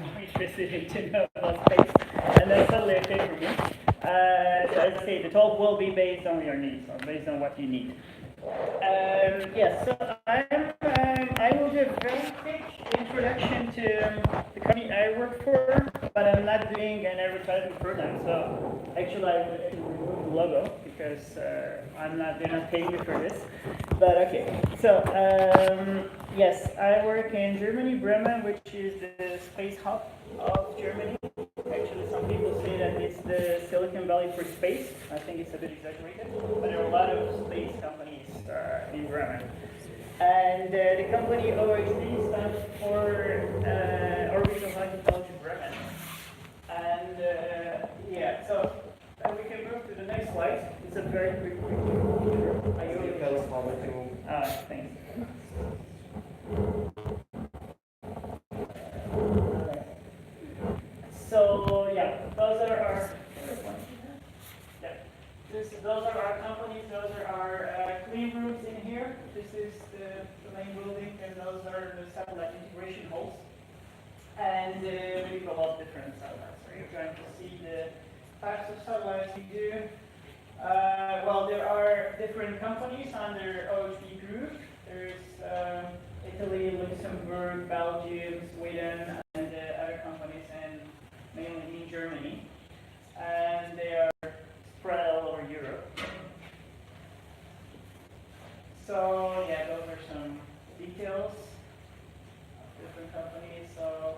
more interested in to know about space, and that's totally okay for me. So as I say, the talk will be based on your needs, or based on what you need. Yes, so I will do a very quick introduction to the company I work for, but I'm not doing an advertising for them. So actually, I would actually remove the logo because they're not paying me for this. But okay, so yes, I work in Germany, Bremen, which is the space hub of Germany. Actually, some people say that it's the Silicon Valley for space. I think it's a bit exaggerated, but there are a lot of space companies in Bremen. And the company OHB stands for Orbital High Technology Bremen. And yeah, so we can move to the next slide. It's a very quick picture. Thanks. So yeah, those are our those are our companies. Those are our clean rooms in here. This is the main building, and those are the satellite integration halls. And we have a lot of different satellites. So you're trying to see the types of satellites we do. Well, there are different companies under OHB Group. There's Italy, Luxembourg, Belgium, Sweden, and other companies, and mainly in Germany. And they are spread all over Europe. So yeah, those are some details of different companies. So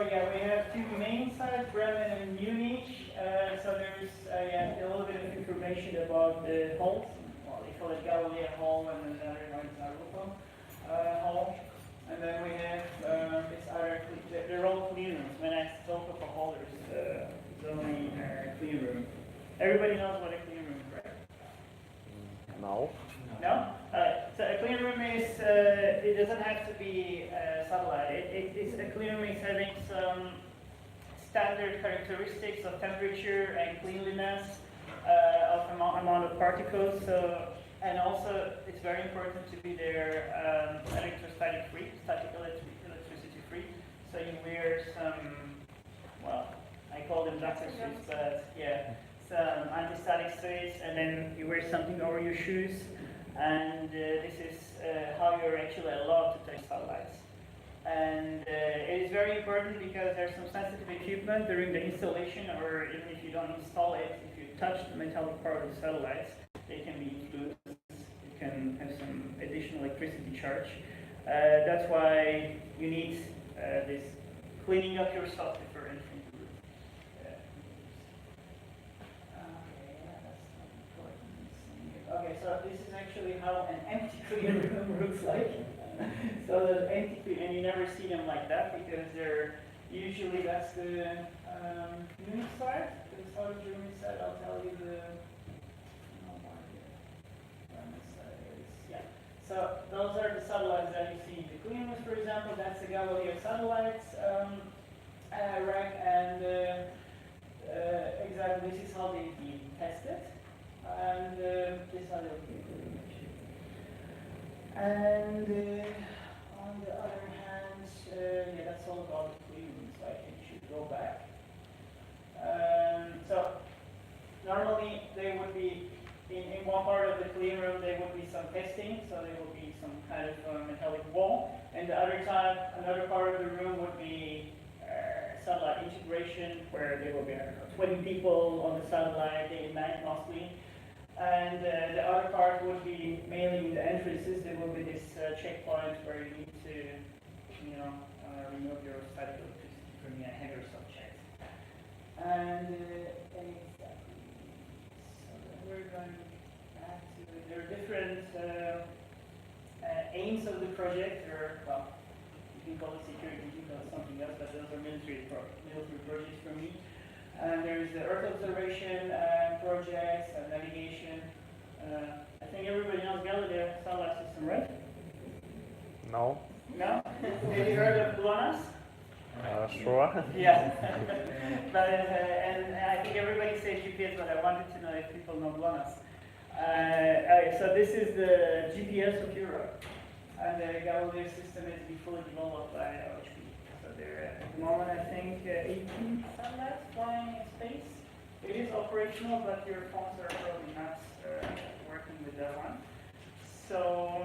yeah, we have two main sites, Bremen and Munich. So there's a little bit of information about the halls. Well, they call it Galileo Hall, and then the other one is Europa Hall. And then we have this other, they're all clean rooms. When I talk of a hall, there's only a clean room. Everybody knows what a clean room is, right? No. No? So a clean room is, it doesn't have to be satellite. A clean room is having some standard characteristics of temperature and cleanliness, of amount of particles. So, and also it's very important to be there electrostatic free, static electricity free. So you wear some, well, I call them doctor suits, but yeah, some anti-static suits, and then you wear something over your shoes. And this is how you're actually allowed to touch satellites. And it is very important because there's some sensitive equipment during the installation, or even if you don't install it, if you touch the metallic part of the satellites, they can be loose. You can have some additional electricity charge. That's why you need this cleaning up yourself before entering the room. Okay, so this is actually how an empty clean room looks like. So the empty, and you never see them like that because they're usually, that's the Munich side. This is how the German side. I'll tell you the. Yeah. So those are the satellites that you see in the clean rooms, for example. That's the Galileo satellites rack, and exactly this is how they've been tested. And this other and on the other hand, yeah, that's all about the clean room, so I think you should go back. So normally they would be in one part of the clean room there would be some testing, so there would be some kind of metallic wall, and the other time another part of the room would be satellite integration, where there will be 20 people on the satellite day and night mostly. And the other part would be mainly in the entrances. There will be this checkpoint where you need to, remove your static electricity from your header subject. And exactly. So then we're going back to there are different aims of the project. Well, you can call it security, you can call it something else, but those are military projects for me. And there's the Earth observation projects and navigation. I think everybody knows Galileo satellite system, right? No. No? Have you heard of GLONASS? Sure. Yeah. But and I think everybody says GPS, but I wanted to know if people know GLONASS. So this is the GPS of Europe. and the Galileo system is to be fully developed by OHB. So there at the moment I think 18 satellites flying in space. It is operational, but your phones are probably not working with that one. So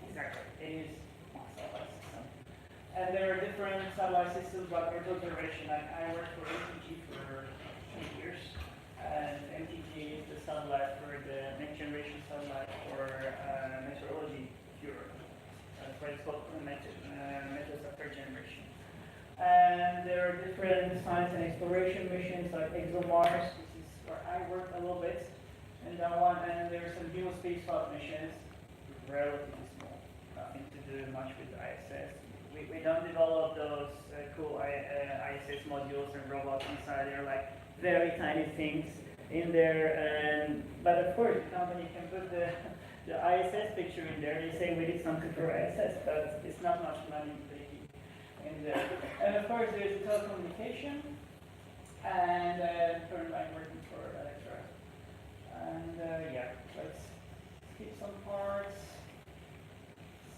exactly, it is one satellite system. And there are different satellite systems like Earth observation. I worked for MTG for 8 years. And MTG is the satellite for the next generation satellite for meteorology Europe. That's why it's called Meteosat third generation. And there are different science and exploration missions like ExoMars. This is where I work a little bit in that one. And there are some dual spaceflight missions, relatively small, nothing to do much with the ISS. We don't develop those cool ISS modules and robots inside. They're like very tiny things in there. But of course, the company can put the ISS picture in there. They say we did something for ISS, but it's not much money in there. And of course, there's telecommunication. And currently I'm working for Electra. And yeah, let's skip some parts.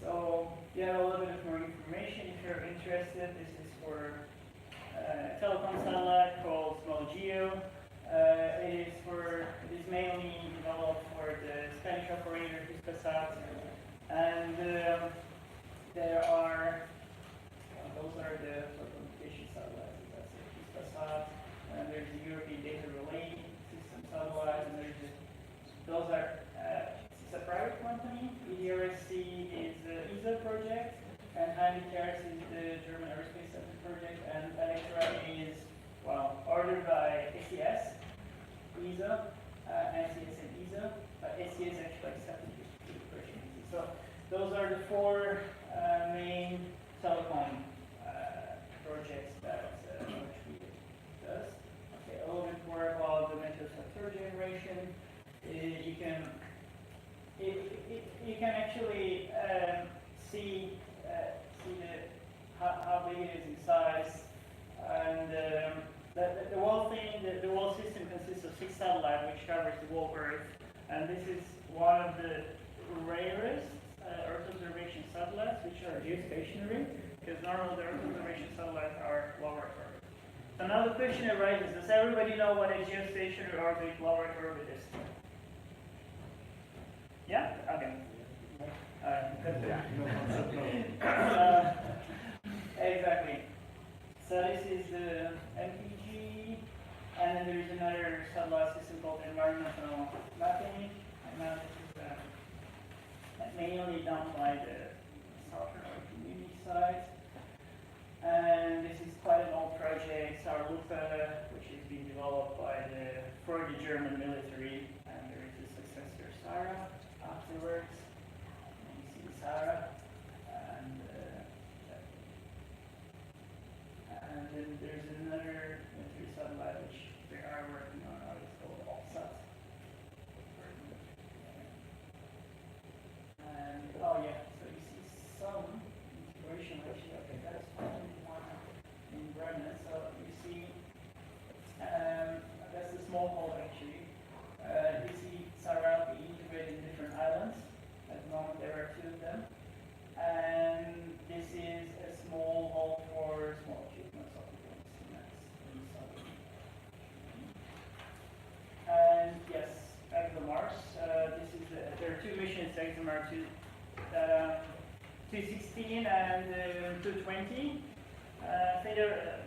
So you have a little bit of more information if you're interested. This is for a telecom satellite called Small Geo. It is mainly developed for the Spanish operator Hispasat, and there are those are the telecommunication satellites. That's Hispasat, and there's the European Data Relay System satellite, and those are. It's a private company. EDRSC is the ESA project, and Handicars is the German Aerospace Center project, and Electra is, well, ordered by SES, ESA, NCS and ESA, but SES actually accepted the project. So those are the four main telecom projects that OHB does. Okay, a little bit more about the Meteosat third generation. You can actually see how big it is in size, and the whole system consists of 6 satellites, which covers the whole Earth, and this is one of the rarest Earth observation satellites, which are geostationary, because normally the Earth observation satellites are low Earth orbit. So now the question arises: does everybody know what a geostationary orbit, low Earth orbit is? Yeah? Okay. Exactly. So this is the MPG, and then there's another satellite system called environmental mapping, and now this is mainly done by the southern community side. And this is quite an old project, Sarlupa, which is being developed for the German military, and there is a successor, Sarah, afterwards. And you see Sarah, and then there's another military satellite which they are working on now. It's called AllSat. And oh yeah, so you see some integration actually. Okay, that's one in Brennan. So you see that's the small hole actually. You see Sarah integrated in different islands. At the moment there are 2 of them. And this is a small hole for small achievements of the And yes, ExoMars. There are 2 missions, ExoMars 216 and 220. I think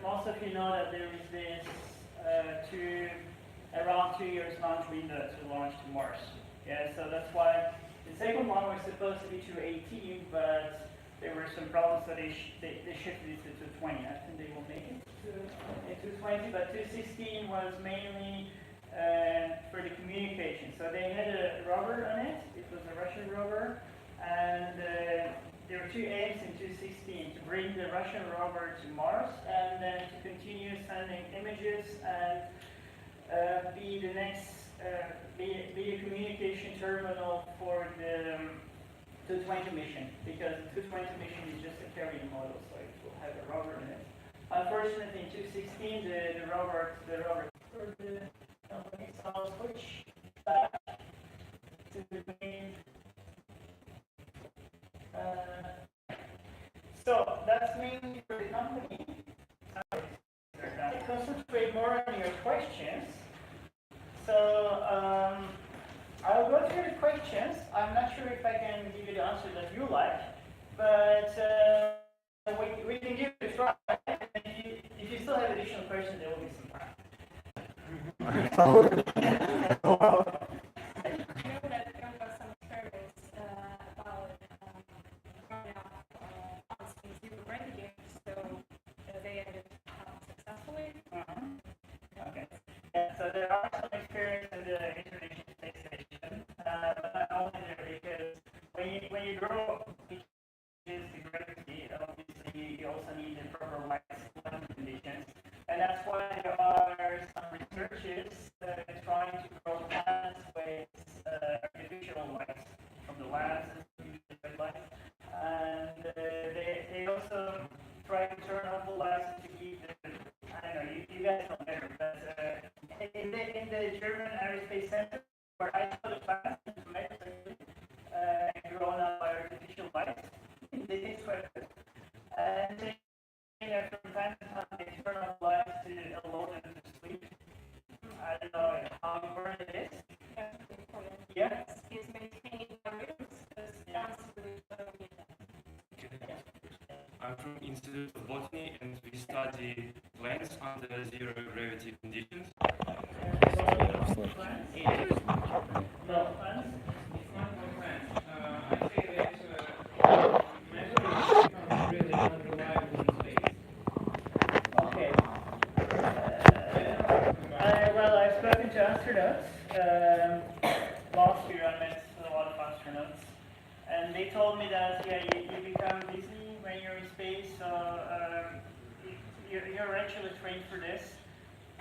most of you know that there is this around 2 years launch window to launch to Mars. Yeah, so that's why the second one was supposed to be 218, but there were some problems, so they shifted it to 220. I think they will make it to 220, but 216 was mainly for the communication. So they had a rover on it. It was a Russian rover, and there were 2 aims in 216: to bring the Russian rover to Mars, and then to continue sending images and be the next be a communication terminal for the 220 mission, because the 220 mission is just a carrying model, so it will have a rover in it. Unfortunately, in 216, the rover for the company saw switch back to the main So that's mainly for the company. Concentrate more on your questions. So I'll go through the questions. I'm not sure if I can give you the answer that you like, but we can give it a try. If you still have additional questions, there will be some time. So there are some experience in the International Space Station, but not only there, because when you grow up, it changes the gravity. Obviously, you also need the proper light conditions, and that's why there are some researchers trying to grow plants with artificial lights from the labs and use the red light, and they also try to turn off the lights to keep the, I don't know, you guys know better, but in the German Aerospace Center, where I saw the plants grown up by artificial lights, they taste quite good. And from time to time, they turn on lights to allow them to sleep. I don't know how important it is. Yeah. Is maintaining the rhythms. I'm from Institute of Botany, and we study plants under zero gravity conditions. No plants? It's not for plants. I say that measuring becomes really unreliable in space. Okay. Well, I've spoken to astronauts. Last year I met a lot of astronauts, and they told me that you become busy when you're in space, so you're actually trained for this,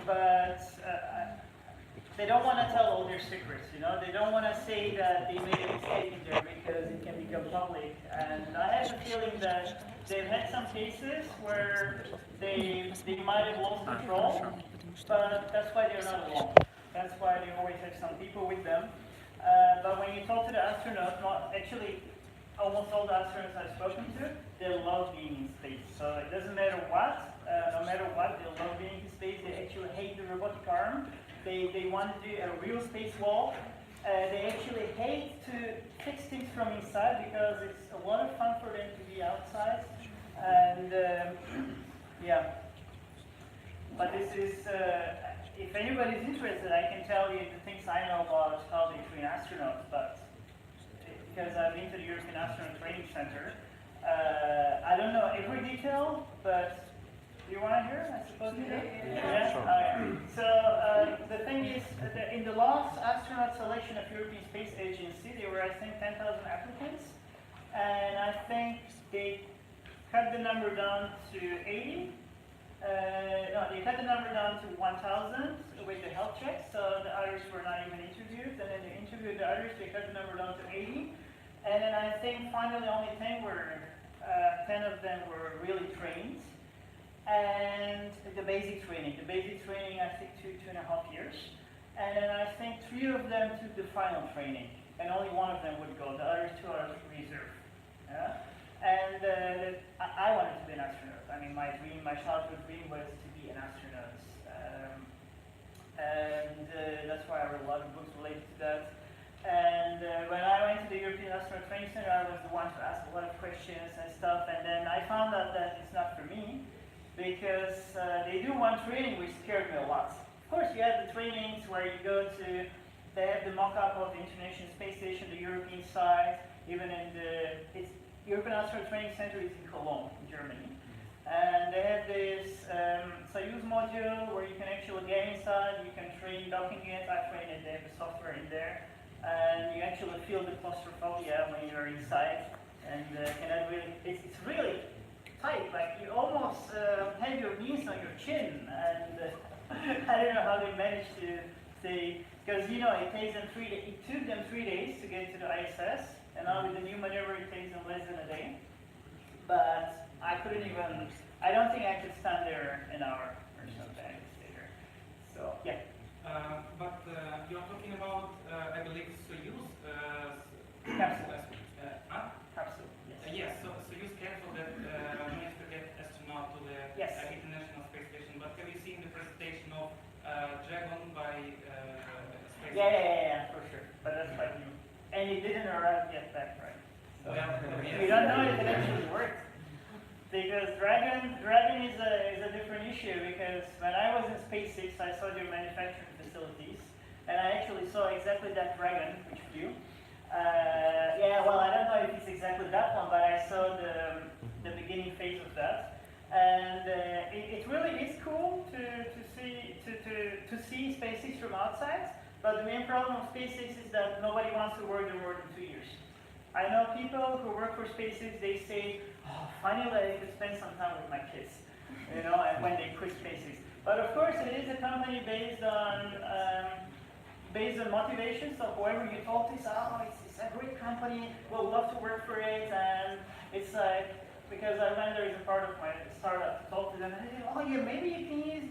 but they don't want to tell all their secrets, you know. They don't want to say that they made a mistake in there because it can become public. And I have a feeling that they've had some cases where they might have lost control, but that's why they're not alone. That's why they always have some people with them. But when you talk to the astronauts, actually almost all the astronauts I've spoken to, they love being in space. So it doesn't matter what, no matter what, they love being in space. They actually hate the robotic arm. They want to do a real spacewalk. They actually hate to fix things from inside because it's a lot of fun for them to be outside. And yeah, but this is, if anybody's interested, I can tell you the things I know about how they train astronauts, but because I've been to the European Astronaut Training Center, I don't know every detail, but you want to hear? I suppose you do? Yeah. Sure. Okay. So the thing is, that in the last astronaut selection of European Space Agency, there were, I think, 10,000 applicants, and I think they cut the number down to 80. No, they cut the number down to 1,000 with the health checks, so the others were not even interviewed, and then they interviewed the others, they cut the number down to 80, and then I think finally only 10 of them were really trained. And the basic training, I think 2.5 years. And then I think 3 of them took the final training, and only 1 of them would go. The other 2 are reserve. Yeah? And I wanted to be an astronaut. I mean, my childhood dream was to be an astronaut. And that's why I read a lot of books related to that. And when I went to the European Astronaut Training Center, I was the one to ask a lot of questions and stuff. And then I found out that it's not for me, because they do one training which scared me a lot. Of course, you have the trainings where you go to, they have the mock-up of the International Space Station, the European side, even in the, European Astronaut Training Center is in Cologne, Germany. And they have this Soyuz module where you can actually get inside, you can train docking units. I trained it, they have the software in there. And you actually feel the claustrophobia when you're inside. And cannot really, it's really tight, like you almost have your knees on your chin, and I don't know how they managed to stay, because you know it takes them 3 days. It took them 3 days to get to the ISS, and now with the new maneuver it takes them less than a day. But I couldn't even. I don't think I could stand there an hour or something. I could stay there. So yeah. But you're talking about, I believe, Soyuz Capsule. Capsule. Capsule. Yes. Yeah, for sure. But that's quite new. And it didn't arrive yet back, right? Well, We don't know if it actually worked. Because Dragon is a different issue, because when I was in SpaceX, I saw their manufacturing facilities, and I actually saw exactly that Dragon, which flew. Yeah, well, I don't know if it's exactly that one, but I saw the beginning phase of that. And it really is cool to see SpaceX from outside, but the main problem of SpaceX is that nobody wants to work there more than 2 years. I know people who work for SpaceX, they say, oh, finally I could spend some time with my kids, you know, and when they quit SpaceX. But of course, it is a company based on motivation, so whoever you talk to says, oh, it's a great company, we'll love to work for it, and it's like, because I went there as a part of my startup to talk to them, and they say, oh yeah, maybe you can use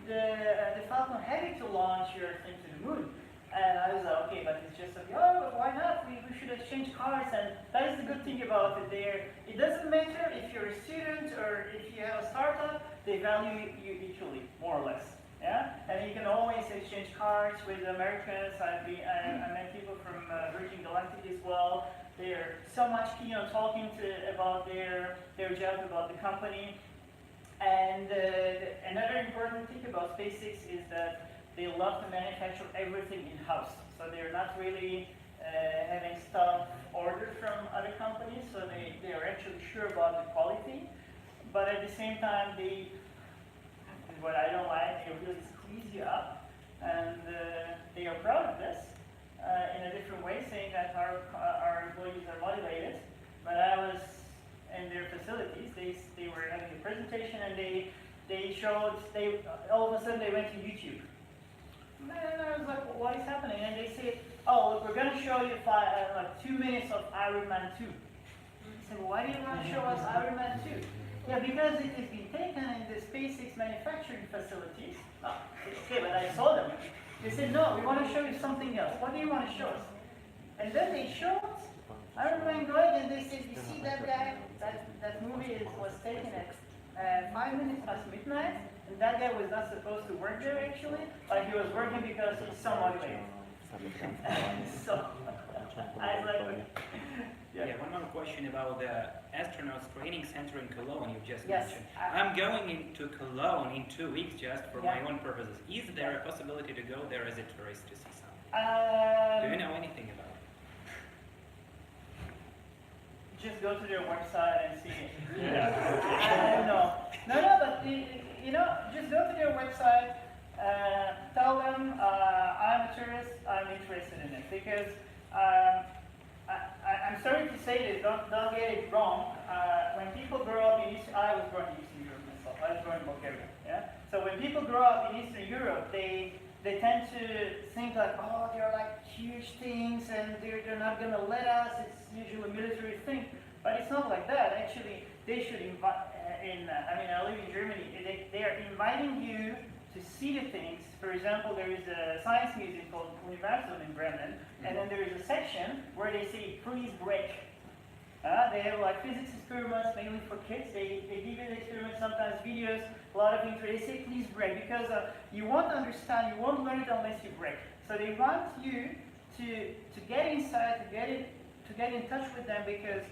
the Falcon Heavy to launch your thing to the moon. And I was like, okay, but it's just like, oh, but why not? We should exchange cards, and that is the good thing about it there. It doesn't matter if you're a student or if you have a startup, they value you equally, more or less. Yeah? And you can always exchange cards with Americans. I met people from Virgin Galactic as well. They're so much keen on talking about their job, about the company. And another important thing about SpaceX is that they love to manufacture everything in-house. So they're not really having stuff ordered from other companies, so they are actually sure about the quality. But at the same time, what I don't like, they really squeeze you up, and they are proud of this in a different way, saying that our employees are motivated. But I was in their facilities, they were having a presentation, and all of a sudden they went to YouTube. And I was like, well, what is happening? And they said, oh, look, we're going to show you 2 minutes of Iron Man 2. I said, well, why do you want to show us Iron Man 2? Yeah, because it has been taken in the SpaceX manufacturing facilities. Oh, okay, but I saw them. They said, no, we want to show you something else. What do you want to show us? And then they showed Iron Man going, and they said, you see that guy? That movie was taken at 5 minutes past midnight. And that guy was not supposed to work there actually, but he was working because he's so motivated. So, I was like, Yeah, one more question about the astronauts training center in Cologne you just Yes, mentioned. I'm going into Cologne in 2 weeks just for my own purposes. Is there a possibility to go there as a tourist to see something? Do you know anything about it? just go to their website and see it. I don't know. No, but just go to their website, tell them I'm a tourist, I'm interested in it. Because I'm sorry to say this, don't get it wrong. When people grow up in I was born in Eastern Europe myself. I was born in Bulgaria. Yeah. So when people grow up in Eastern Europe, they tend to think like, oh, they're like huge things, and they're not gonna let us. It's usually a military thing, but it's not like that. Actually, they should invite. I live in Germany. They are inviting you to see the things. For example, there is a science museum called Universum in Bremen, and then there is a section where they say, please break. They have like physics experiments, mainly for kids. They give you the experiments, sometimes videos, a lot of interest. They say, please break, because you won't understand, you won't learn it unless you break. So they want you to get inside, to get in touch with them, because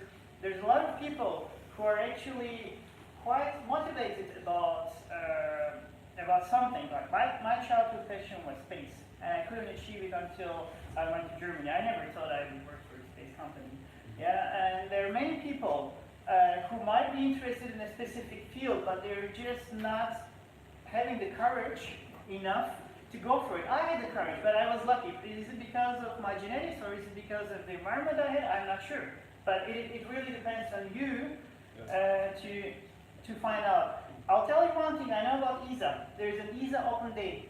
there's a lot of people who are actually quite motivated about something. Like my childhood passion was space, and I couldn't achieve it until I went to Germany. I never thought I would work for a space company. Yeah, and there are many people who might be interested in a specific field, but they're just not having the courage enough to go for it. I had the courage, but I was lucky. Is it because of my genetics, or is it because of the environment I had? I'm not sure. But it really depends on you to find out. I'll tell you one thing I know about ESA. There's an ESA Open Day.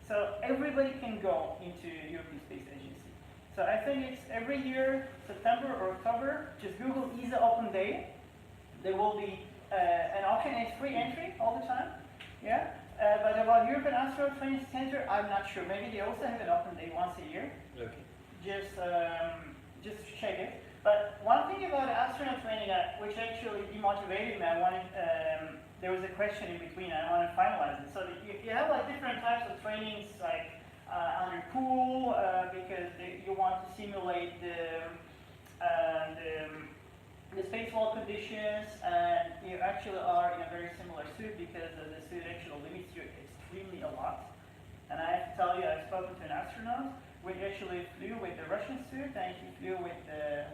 So everybody can go into European Space Agency. So I think it's every year, September or October, just Google ESA Open Day. There will be an option, and it's free entry all the time. Yeah. But about European Astronaut Training Center, I'm not sure. Maybe they also have an open day once a year. Okay. Just check it. But one thing about astronaut training, which actually demotivated me, there was a question in between, I want to finalize it. So you have like different types of trainings, like under pool because you want to simulate the space wall conditions, and you actually are in a very similar suit because the suit actually limits you extremely a lot. And I have to tell you, I've spoken to an astronaut who actually flew with the Russian suit, and he flew with the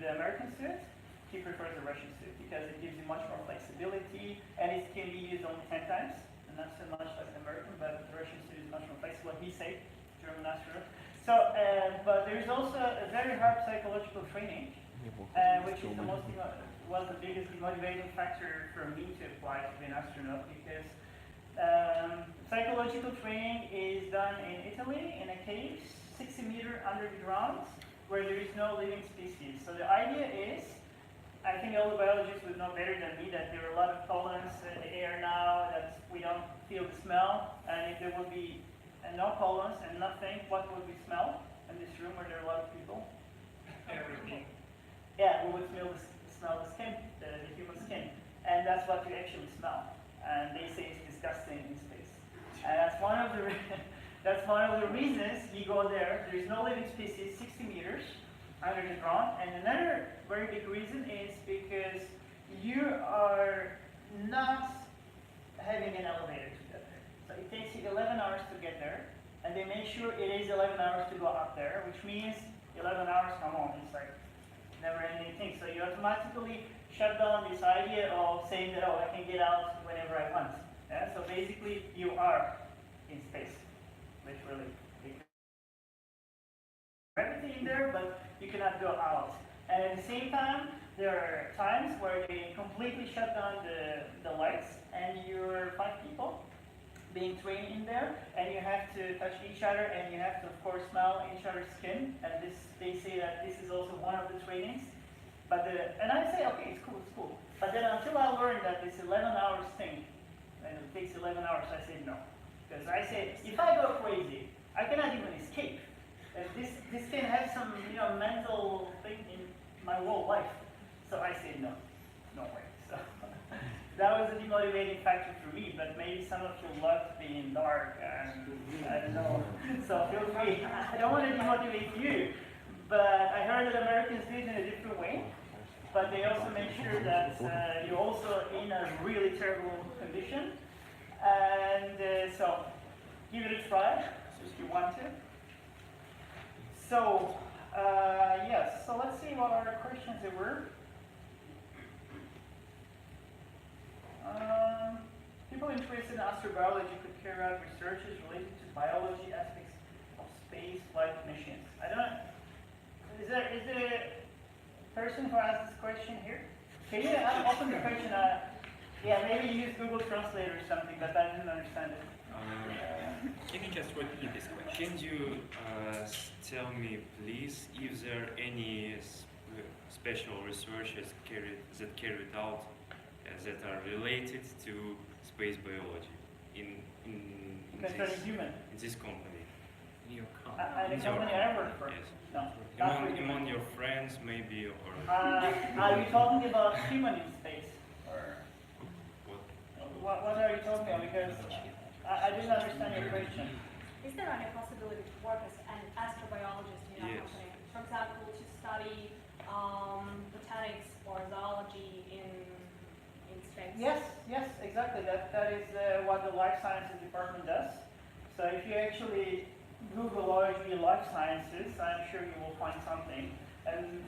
American suit. He prefers the Russian suit because it gives you much more flexibility, and it can be used only 10 times, and not so much like the American, but the Russian suit is much more flexible. He said, German astronaut. So, but there is also a very hard psychological training, which is was the biggest motivating factor for me to apply to be an astronaut, because psychological training is done in Italy in a cave 60 meters under the ground where there is no living species. So the idea is, I think all the biologists would know better than me, that there are a lot of pollens in the air now, that we don't feel the smell, and if there would be no pollens and nothing, what would we smell in this room where there are a lot of people? Everything. Yeah, we would smell the skin, the human skin, and that's what you actually smell. And they say it's disgusting in space. And that's one of the reasons you go there. There is no living species 60 meters under the ground. And another very big reason is because you are not having an elevator to get there. So it takes you 11 hours to get there, and they make sure it is 11 hours to go up there, which means 11 hours come on. It's like never ending thing. So you automatically shut down this idea of saying that, oh, I can get out whenever I want. Yeah? So basically, you are in space, literally. Gravity in there, but you cannot go out. And at the same time, there are times where they completely shut down the lights, and you're 5 people being trained in there, and you have to touch each other, and you have to, of course, smell each other's skin. And they say that this is also one of the trainings. And I say, okay, it's cool. But then until I learned that this 11 hours thing, and it takes 11 hours, I said no. Because I said, if I go crazy, I cannot even escape. This can have some, mental thing in my whole life. So I said no way. So that was a demotivating factor for me, but maybe some of you love being dark, and I don't know. So feel free. I don't want to demotivate you, but I heard that Americans do it in a different way. But they also make sure that you're also in a really terrible condition. And so give it a try if you want to. So, yes, so let's see what other questions there were. People interested in astrobiology could carry out researches related to biology aspects of space flight missions. I don't know. Is there a person who asked this question here? Can you open the question? Yeah, maybe you use Google Translate or something, but I didn't understand it. Can you just repeat this question? Can you tell me, please, if there are any special researches carried out that are related to space biology in this company? In your The company I work for? Yes. No. Among your friends, maybe, or Are you talking about human in space? Or what? what are you talking about? Because I didn't understand your question. Is there any possibility to work as an astrobiologist in your Yes. company? For example, to study botanics or zoology in space? Yes, exactly. That is what the life sciences department does. So if you actually Google OHB life sciences, I'm sure you will find something. And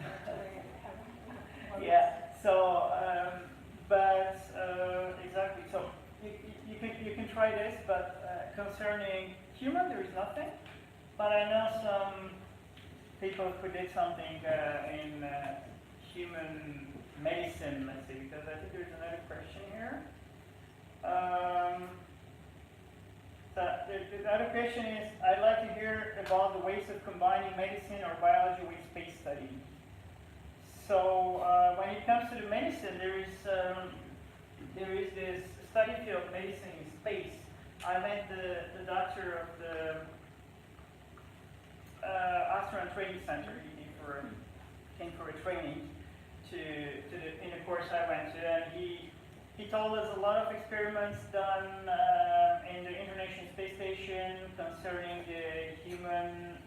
yeah. So, exactly. So you can try this, but concerning human, there is nothing. But I know some people who did something in human medicine, let's see, because I think there's another question here. The other question is, I'd like to hear about the ways of combining medicine or biology with space study. So when it comes to the medicine, there is this study field, medicine in space. I met the doctor of the astronaut training center. He came for a training in the course I went to, and he told us a lot of experiments done in the International Space Station concerning the human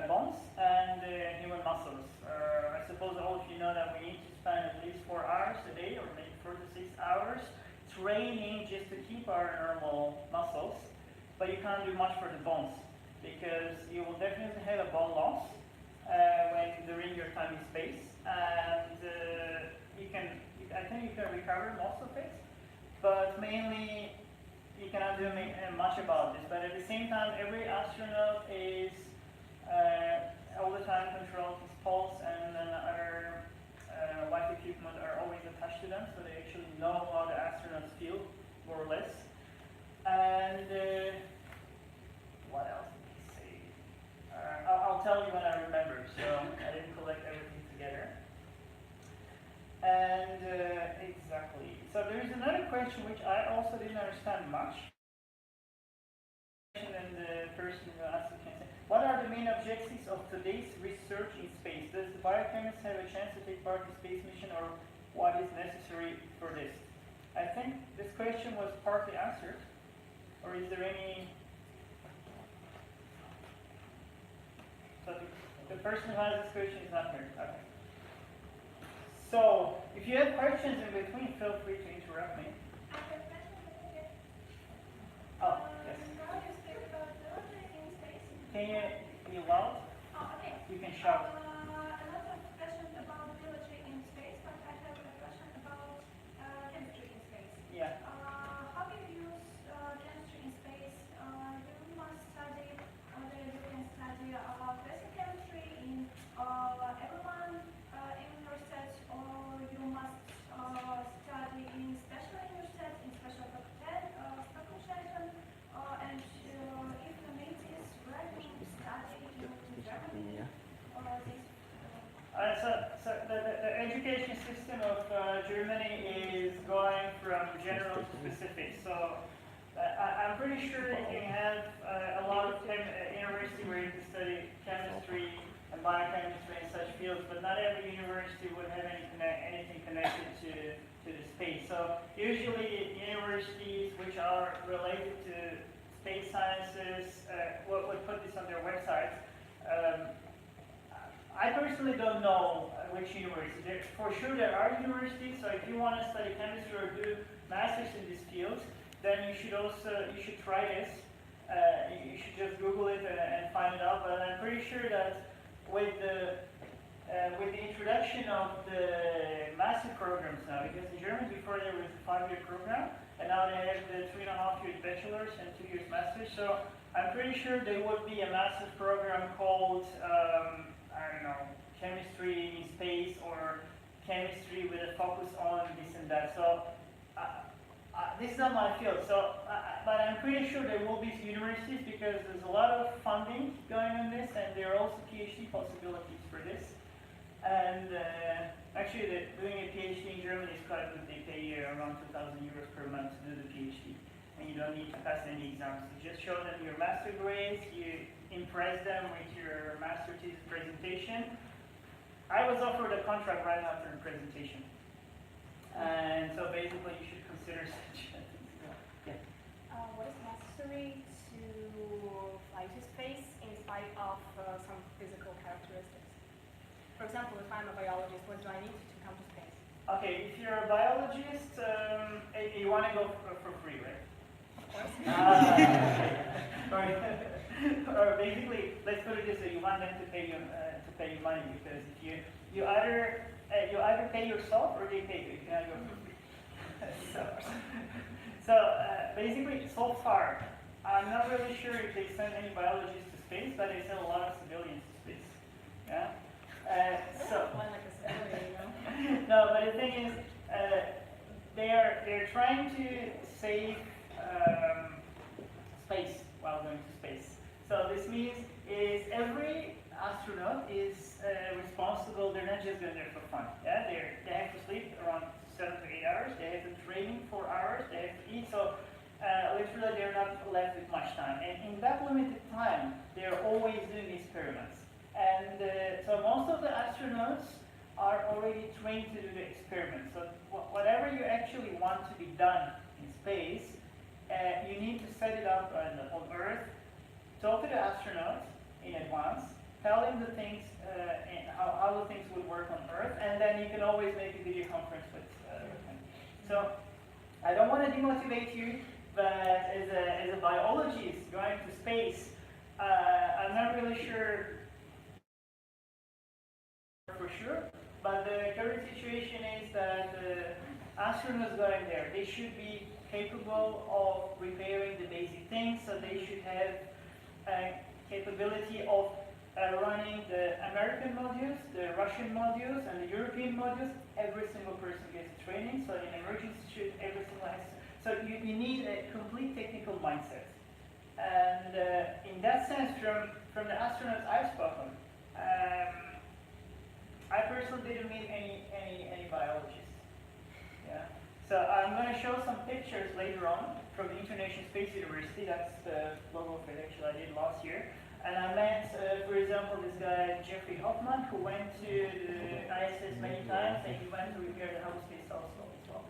bones and human muscles. I suppose all of you know that we need to spend at least 4 hours a day, or maybe 4 to 6 hours, training just to keep our normal muscles. But you can't do much for the bones, because you will definitely have a bone loss during your time in space, and I think you can recover most of it, but mainly you cannot do much about this. But at the same time, every astronaut is all the time controlled his pulse, and other life equipment are always attached to them, so they actually know how the astronauts feel, more or less. And what else did he say? I'll tell you when I remember, so I didn't collect everything together. And exactly. So there is another question which I also didn't understand much. And the person who asked it can say, what are the main objectives of today's research in space? Does the biochemist have a chance to take part in space mission, or what is necessary for this? I think this question was partly answered. Or is there any... So the person who has this question is not here. Okay. So, if you have questions in between, feel free to interrupt me. Oh, yes. Can you be loud? You can shout. A lot of questions about biology in space, but I have a question about chemistry in space. Yeah. How do you use chemistry in space? You must study, or you can study basic chemistry in everyone in universities, or you must study in special universities, in special faculties, and if you need this, where do you study in Germany? So the education system of Germany is going from general to specific. So I'm pretty sure you can have a lot of university where you can study chemistry and biochemistry and such fields, but not every university would have anything connected to the space. So usually universities which are related to space sciences would put this on their website. I personally don't know which university. For sure there are universities, so if you want to study chemistry or do masters in this field, then you should try this. You should just Google it and find it out. But I'm pretty sure that with the introduction of the master programs now, because in Germany before there was a 5-year program, and now they have the 3.5 years bachelor's and 2 years master's. So I'm pretty sure there would be a master's program called I don't know, chemistry in space, or chemistry with a focus on this and that. So this is not my field. So, but I'm pretty sure there will be universities, because there's a lot of funding going on this, and there are also PhD possibilities for this. And actually, doing a PhD in Germany is quite good. They pay you around 2,000 euros per month to do the PhD, and you don't need to pass any exams. You just show them your master grades. You impress them with your master thesis presentation. I was offered a contract right after the presentation, and so basically you should consider such things. Yeah. What is necessary to fly to space in spite of some physical characteristics? For example, if I'm a biologist, what do I need to come to space? Okay, if you're a biologist, you want to go for free, right? Of course. Or basically, let's put it this way: you want them to pay you money, because if you either pay yourself or they pay you. You cannot go for free. so basically, so far, I'm not really sure if they send any biologists to space, but they send a lot of civilians to space. Yeah. Fly like a civilian, you know? No, but the thing is, they're trying to save space while going to space. So this means is every astronaut is responsible. They're not just going there for fun. Yeah, they have to sleep around 7 to 8 hours. They have to train 4 hours. They have to eat. So literally, they're not left with much time. And in that limited time, they're always doing experiments. And so most of the astronauts are already trained to do the experiment. So whatever you actually want to be done in space, you need to set it up on Earth, talk to the astronauts in advance, tell them the things, and how the things would work on Earth, and then you can always make a video conference with them. So I don't want to demotivate you, but as a biologist going to space, I'm not really sure for sure, but the current situation is that astronauts going there, they should be capable of repairing the basic things, so they should have capability of running the American modules, the Russian modules, and the European modules. Every single person gets training, so in emergency shoot, every single has. So you need a complete technical mindset. And in that sense, from the astronauts I've spoken, I personally didn't meet any biologists. Yeah. So I'm going to show some pictures later on from the International Space University. That's the logo of it actually I did last year. And I met, for example, this guy Jeffrey Hoffman, who went to the ISS many times, and he went to repair the Hubble Space Telescope as well.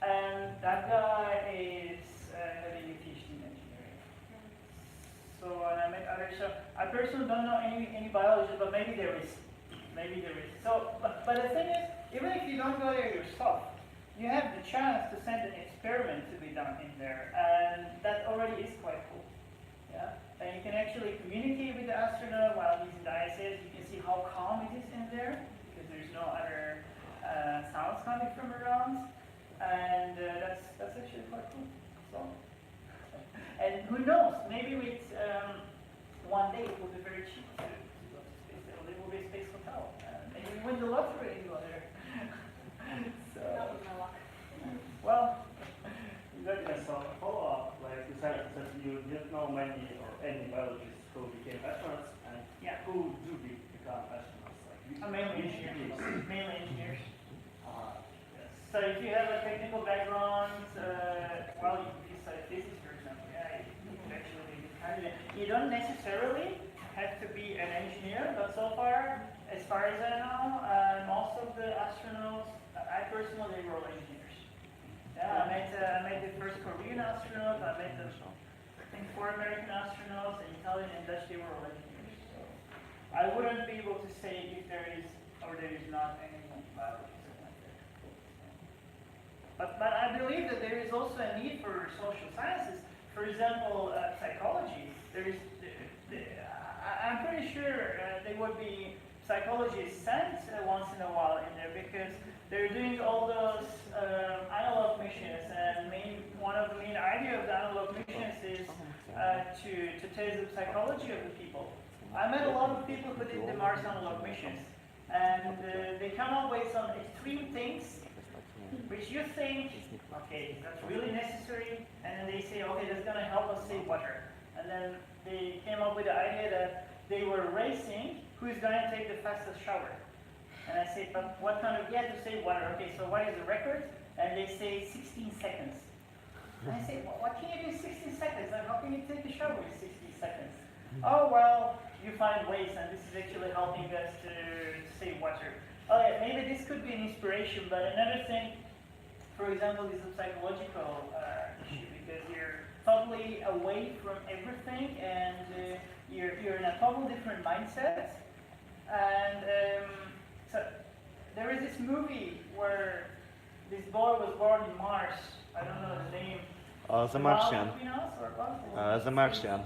And that guy is having a PhD in engineering. So and I met others. So I personally don't know any biologists, but maybe there is. Maybe there is. So, but the thing is, even if you don't go there yourself, you have the chance to send an experiment to be done in there, and that already is quite cool. Yeah, and you can actually communicate with the astronaut while he's in the ISS. You can see how calm it is in there because there's no other sounds coming from around, and that's actually quite cool. So, and who knows? Maybe with one day it will be very cheap to go to space. There will be a space hotel. Maybe you win the lottery and go there. So, That was my luck. well, Yes, so follow up, like you said you didn't know many or any biologists who became astronauts and yeah. who do become astronauts. Like, Mainly engineers. Mainly engineers. Yes. So if you have a technical background, well, if you study physics, for example, yeah, you can actually be a candidate. You don't necessarily have to be an engineer, but so far, as far as I know, most of the astronauts, I personally, they were all engineers. Yeah, I met the first Korean astronaut, I met I think 4 American astronauts, and Italian and Dutch, they were all engineers. So I wouldn't be able to say if there is or there is not any biology like that. But I believe that there is also a need for social sciences. For example, psychology. There is, I'm pretty sure there would be psychologists sent once in a while in there because they're doing all those analog missions, and one of the main idea of the analog missions is to test the psychology of the people. I met a lot of people who did the Mars analog missions, and they come up with some extreme things which you think, okay, that's really necessary, and then they say, okay, that's going to help us save water. And then they came up with the idea that they were racing who's going to take the fastest shower. And I said, but what kind of, to save water. Okay, so what is the record? And they say 16 seconds. And I said, well, what can you do in 16 seconds? Like, how can you take a shower in 60 seconds? Oh, well, you find ways, and this is actually helping us to save water. Okay, maybe this could be an inspiration, but another thing, for example, is a psychological issue, because you're totally away from everything, and you're in a totally different mindset. And so there is this movie where this boy was born in Mars. I don't know the name. The Martian. The Martian.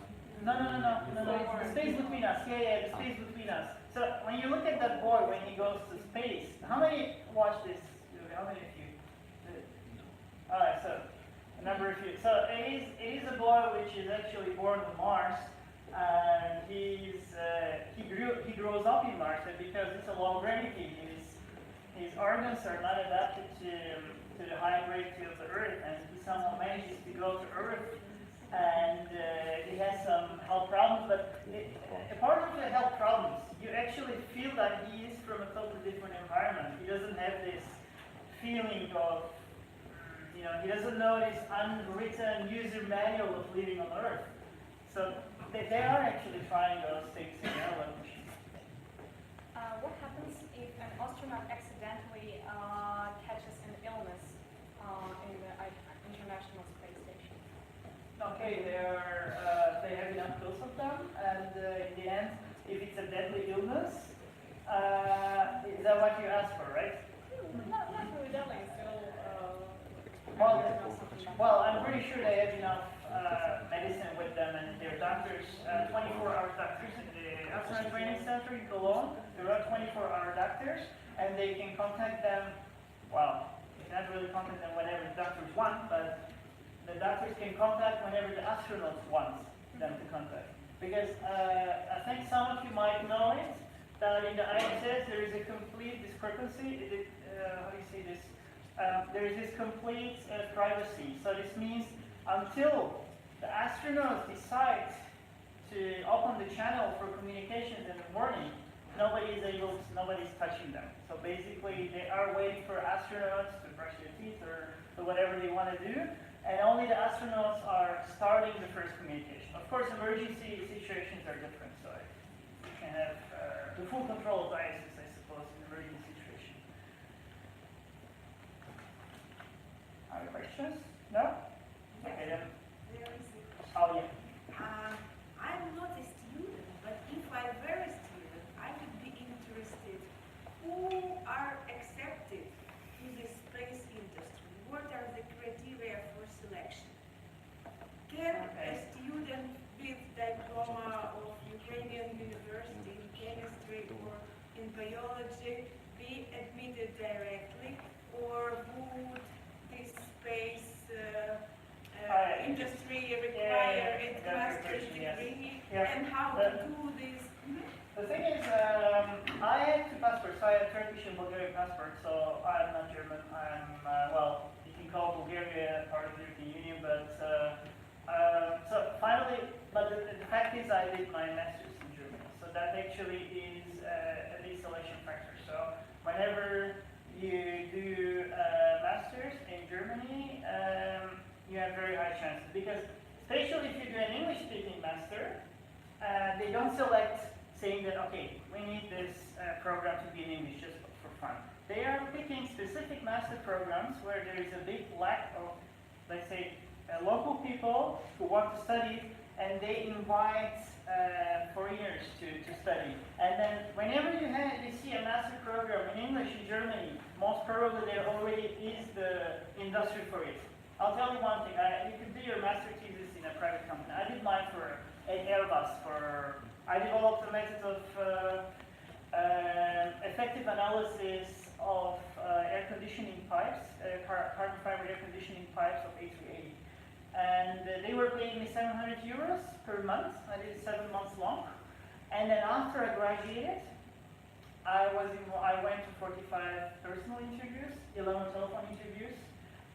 No. The Space Between Us. Yeah, The Space Between Us. So when you look at that boy when he goes to space, how many watch this movie? How many of you? Alright, so a number of you. So it is a boy which is actually born on Mars, and he grows up in Mars, and because it's a low gravity, his organs are not adapted to the high gravity of the Earth, and he somehow manages to go to Earth, and he has some health problems. But apart from the health problems, you actually feel that he is from a totally different environment. He doesn't have this feeling of, he doesn't know this unwritten user manual of living on Earth. So they are actually trying those things in analog machines. what happens if an astronaut accidentally catches an illness in the International Space Station? Okay, they have enough pills of them, and in the end, if it's a deadly illness, is that what you asked for, right? Not really deadly, still. Well, I'm pretty sure they have enough medicine with them, and their doctors, 24-hour doctors in the astronaut training center in Cologne. There are 24-hour doctors, and they can contact them. Well, they cannot really contact them whenever the doctors want, but the doctors can contact whenever the astronauts want them to contact. Because I think some of you might know it, that in the ISS there is a complete discrepancy. How do you say this? There is this complete privacy. So this means until the astronauts decide to open the channel for communications in the morning, nobody's touching them. So basically they are waiting for astronauts to brush their teeth or whatever they want to do, and only the astronauts are starting the first communication. Of course, emergency situations are different, so you can have the full control of the ISS, I suppose, in an emergency situation. Other questions? No? Okay then. Oh yeah. I'm not a student, but if I were a student, I would be interested who are accepted to the space industry. What are the criteria for selection? Can a student with diploma of Ukrainian university in chemistry or in biology be admitted directly, or would this space industry require a master's degree? Yeah. And how to do this? The thing is, I have two passports. I have Turkish and Bulgarian passport, so I'm not German. I'm, well, you can call Bulgaria part of the European Union, but, so finally, but the fact is I did my master's in Germany, so that actually is a big selection factor. So whenever you do master's in Germany, you have very high chances, because especially if you do an English-speaking master, they don't select saying that, okay, we need this program to be in English just for fun. They are picking specific master programs where there is a big lack of, let's say, local people who want to study, and they invite foreigners to study. And then whenever you see a master program in English in Germany, most probably there already is the industry for it. I'll tell you one thing, you can do your master thesis in a private company. I did mine for an Airbus. I developed a method of effective analysis of air conditioning pipes, carbon fiber air conditioning pipes of A380. And they were paying me 700 euros per month. I did it 7 months long. And then after I graduated, I went to 45 personal interviews, 11 telephone interviews,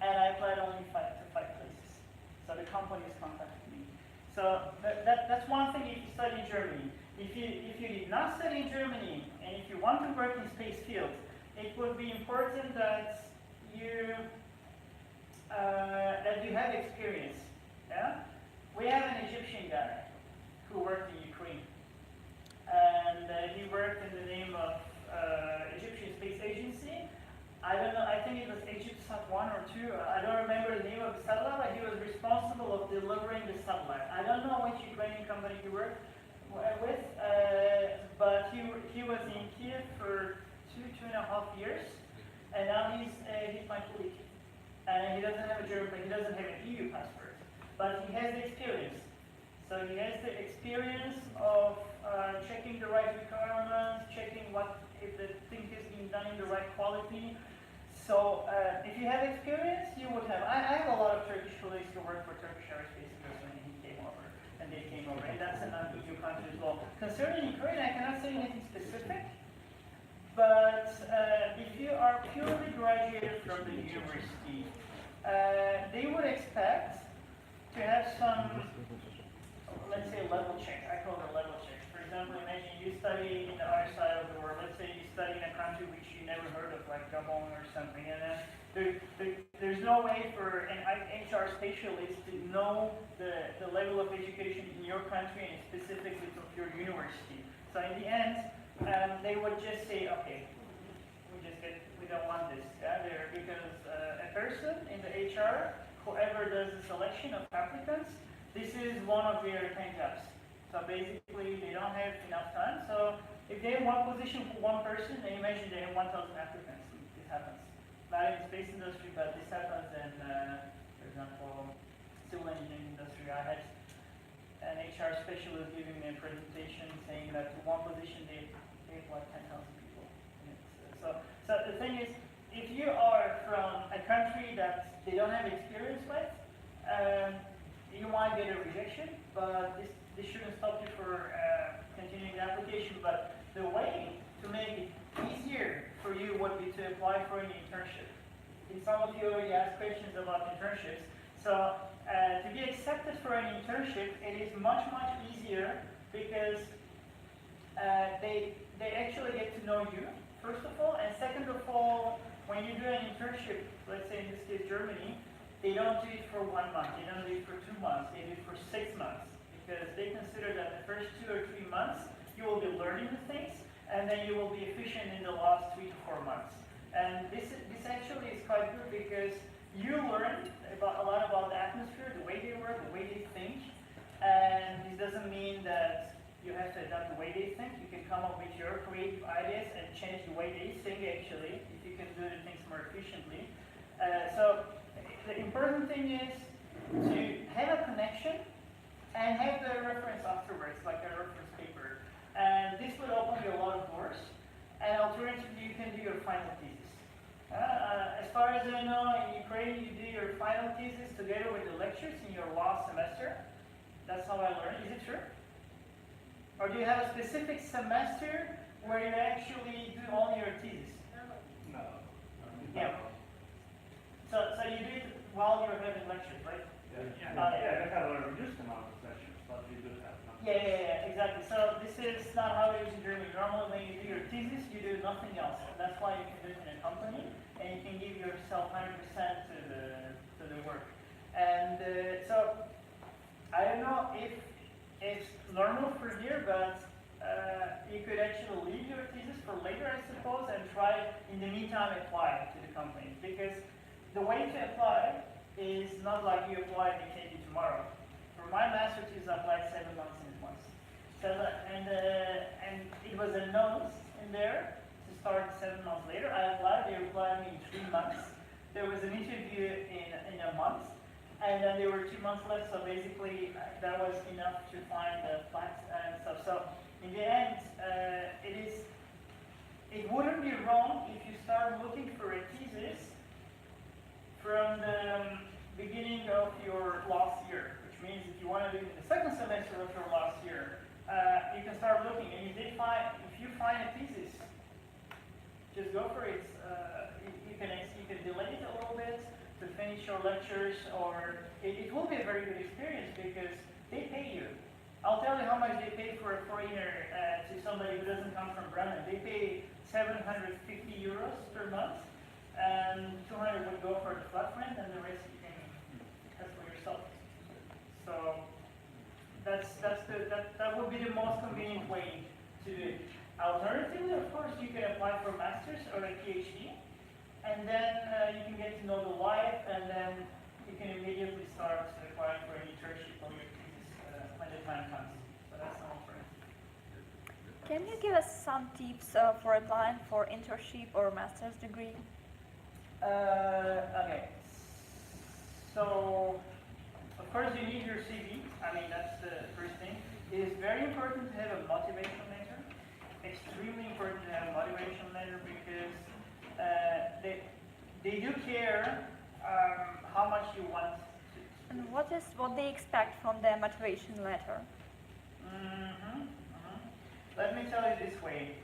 and I applied only to five places. So the companies contacted me. So that's one thing if you study in Germany. If you did not study in Germany, and if you want to work in space field, it would be important that you have experience. Yeah? We have an Egyptian guy who worked in Ukraine, and he worked in the name of Egyptian Space Agency. I don't know, I think it was EgyptSat 1 or 2. I don't remember the name of the satellite, but he was responsible of delivering the satellite. I don't know which Ukrainian company he worked with, but he was in Kiev for 2.5 years, and now he's my colleague. And he doesn't have a German, he doesn't have an EU passport, but he has the experience. So he has the experience of checking the right requirements, checking if the thing is being done in the right quality. So if you have experience, you would have. I have a lot of Turkish colleagues who work for Turkish Aerospace when he came over, and they came over, and that's a non-EU country as well. Concerning Ukraine, I cannot say anything specific, but if you are purely graduated from the university, they would expect to have some, let's say, level check. I call it a level check. For example, imagine you study in the other side of the world. Let's say you study in a country which you never heard of, like Gabon or something, and there's no way for an HR specialist to know the level of education in your country and specifically of your university. So in the end, they would just say, okay, we don't want this. Yeah, because a person in the HR, whoever does the selection of applicants, this is one of their 10 jobs. So basically, they don't have enough time. So if they have one position for one person, then imagine they have 1,000 applicants. This happens. Not in the space industry, but this happens in, for example, civil engineering industry. I had an HR specialist giving me a presentation saying that to one position they have like 10,000 people. And so the thing is, if you are from a country that they don't have experience with, you might get a rejection, but this shouldn't stop you for continuing the application. But the way to make it easier for you would be to apply for an internship. And some of you already asked questions about internships. So to be accepted for an internship, it is much easier because they actually get to know you, first of all, and second of all, when you do an internship, let's say in this case Germany, they don't do it for 1 month, they don't do it for 2 months, they do it for 6 months, because they consider that the first 2 or 3 months you will be learning the things, and then you will be efficient in the last 3 to 4 months. And this actually is quite good because you learn a lot about the atmosphere, the way they work, the way they think, and this doesn't mean that you have to adapt the way they think. You can come up with your creative ideas and change the way they think actually, if you can do the things more efficiently. So the important thing is to have a connection and have the reference afterwards, like a reference paper. And this will open you a lot of doors. And alternatively, you can do your final thesis. As far as I know, in Ukraine, you do your final thesis together with the lectures in your last semester. That's how I learned. Is it true? Or do you have a specific semester where you actually do only your thesis? No. Yeah. So you do it while you're having lectures, right? Yeah, Yeah. they have a reduced amount of sessions, but we do have none. Yeah, exactly. So this is not how it is in Germany. Normally when you do your thesis, you do nothing else. And that's why you can do it in a company, and you can give yourself 100% to the work. And so, I don't know if it's normal for here, but you could actually leave your thesis for later, I suppose, and try, in the meantime, apply to the company. Because the way to apply is not like you apply and they take you tomorrow. For my master thesis, I applied 7 months in advance. So, and it was a note in there to start 7 months later. I applied, they replied me in 3 months. There was an interview in a month, and then there were 2 months left, so basically that was enough to find the flats and stuff. So in the end, it wouldn't be wrong if you start looking for a thesis from the beginning of your last year, which means if you want to do it in the second semester of your last year, you can start looking, and if you find a thesis, just go for it. You can delay it a little bit to finish your lectures, or it will be a very good experience because they pay you. I'll tell you how much they pay for a foreigner to somebody who doesn't come from Bremen. They pay 750 euros per month, and 200 would go for the flat rent, and the rest you can have for yourself. So that would be the most convenient way to do it. Alternatively, of course, you can apply for a master's or a PhD, and then you can get to know the life, and then you can immediately start applying for an internship or your thesis when the time comes. So that's an alternative. Can you give us some tips for applying for internship or master's degree? Okay. So, of course, you need your CV. I mean, that's the first thing. It is very important to have a motivation letter. Extremely important to have a motivation letter because they do care how much you want to. And what they expect from the motivation letter? Let me tell you this way.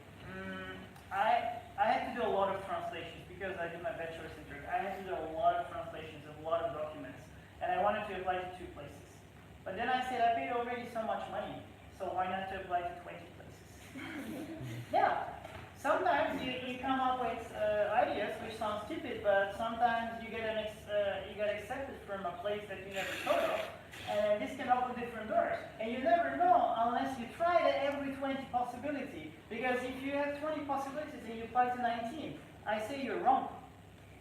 I had to do a lot of translations because I did my bachelor's in Turkey. I had to do a lot of translations of a lot of documents, and I wanted to apply to 2 places. But then I said I paid already so much money, so why not to apply to 20 places? Yeah. Sometimes you come up with ideas which sound stupid, but sometimes you get you got accepted from a place that you never thought of, and this can open different doors. And you never know unless you try every 20 possibility. Because if you have 20 possibilities and you apply to 19, I say you're wrong.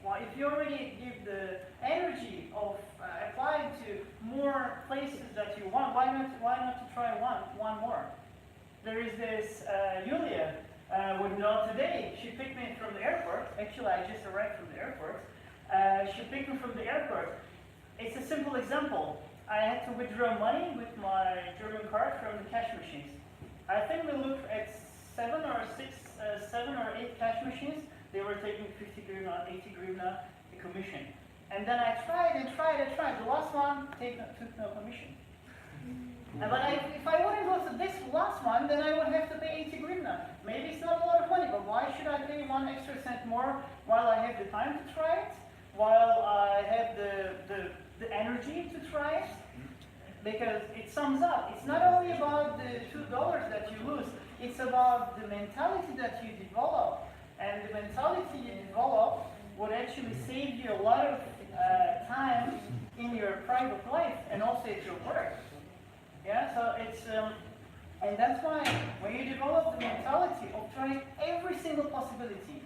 Well, if you already give the energy of applying to more places that you want, why not to try one more? There is this Yulia would know today. She picked me from the airport. Actually, I just arrived from the airport. She picked me from the airport. It's a simple example. I had to withdraw money with my German card from the cash machines. I think we looked at 7 or 8 cash machines. They were taking 50 hryvnia, 80 hryvnia commission. And then I tried and tried and tried. The last one took no commission. But if I wouldn't go to this last one, then I would have to pay 80 hryvnia. Maybe it's not a lot of money, but why should I pay 1 extra cent more while I have the time to try it? While I have the energy to try it? Because it sums up. It's not only about the $2 that you lose, it's about the mentality that you develop. And the mentality you develop would actually save you a lot of time in your private life and also at your work. Yeah, so it's, and that's why when you develop the mentality of trying every single possibility,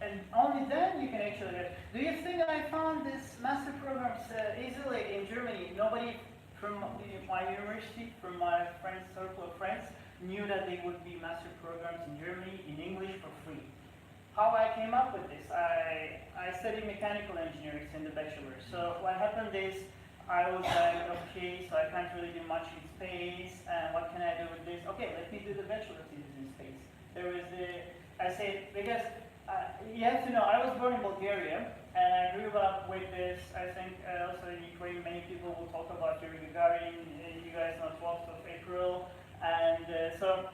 and only then you can actually get. Do you think I found this master programs easily in Germany? Nobody from my university, from my friends, circle of friends, knew that they would be master programs in Germany in English for free. How I came up with this, I studied mechanical engineering in the bachelor. So what happened is, I was like, okay, so I can't really do much in space, and what can I do with this? Okay, let me do the bachelor thesis in space. There was I say, because you have to know, I was born in Bulgaria, and I grew up with this, I think also in Ukraine, many people will talk about Yuri Gagarin, you guys know 12th of April, and so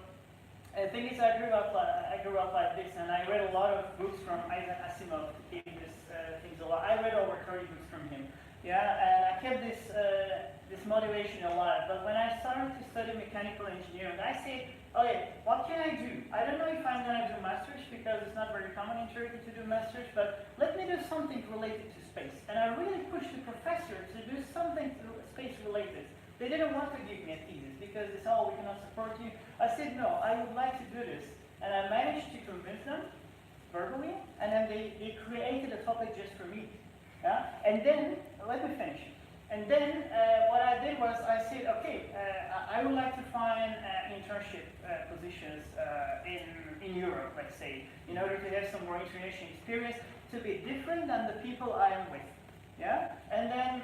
the thing is, I grew up like this, and I read a lot of books from Isaac Asimov, who gave this things a lot. I read over 30 books from him. Yeah, and I kept this motivation alive. But when I started to study mechanical engineering, I said, okay, what can I do? I don't know if I'm going to do masters because it's not very common in Turkey to do masters, but let me do something related to space. And I really pushed the professor to do something space related. They didn't want to give me a thesis because they said, oh, we cannot support you. I said, no, I would like to do this. And I managed to convince them verbally, and then they created a topic just for me. Yeah? And then, let me finish. And then what I did was I said, okay, I would like to find internship positions in Europe, let's say, in order to have some more international experience, to be different than the people I am with. Yeah? And then,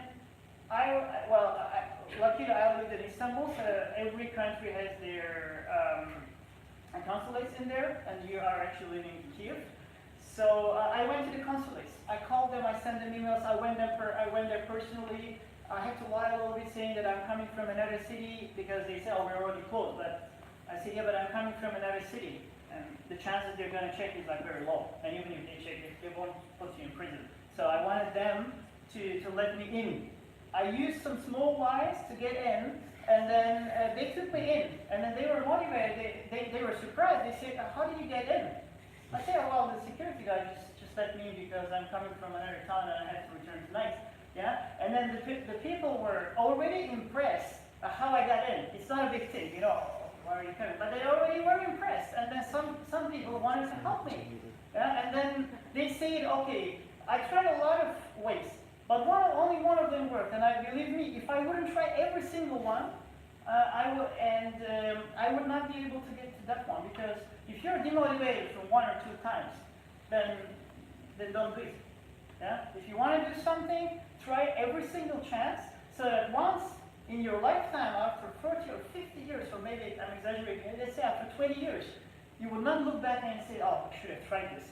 luckily I lived in Istanbul, so every country has their consulates in there, and you are actually living in Kiev. So I went to the consulates. I called them, I sent them emails, I went there personally. I had to lie a little bit saying that I'm coming from another city because they said, oh, we're already closed. But I said, yeah, but I'm coming from another city. And the chances they're going to check is like very low. And even if they check, they won't put you in prison. So I wanted them to let me in. I used some small lies to get in, and then they took me in. And then they were motivated, they were surprised. They said, how did you get in? I said, well, the security guy just let me in because I'm coming from another town and I had to return tonight. Yeah? And then the people were already impressed how I got in. It's not a big thing, you know, why are you coming? But they already were impressed. And then some people wanted to help me. Yeah? And then they said, okay, I tried a lot of ways, but only one of them worked. And believe me, if I wouldn't try every single one, I would not be able to get to that one, because if you're demotivated for 1 or 2 times, then don't do it. Yeah? If you want to do something, try every single chance, so that once in your lifetime, after 40 or 50 years, or maybe I'm exaggerating, let's say after 20 years, you will not look back and say, oh, I should have tried this.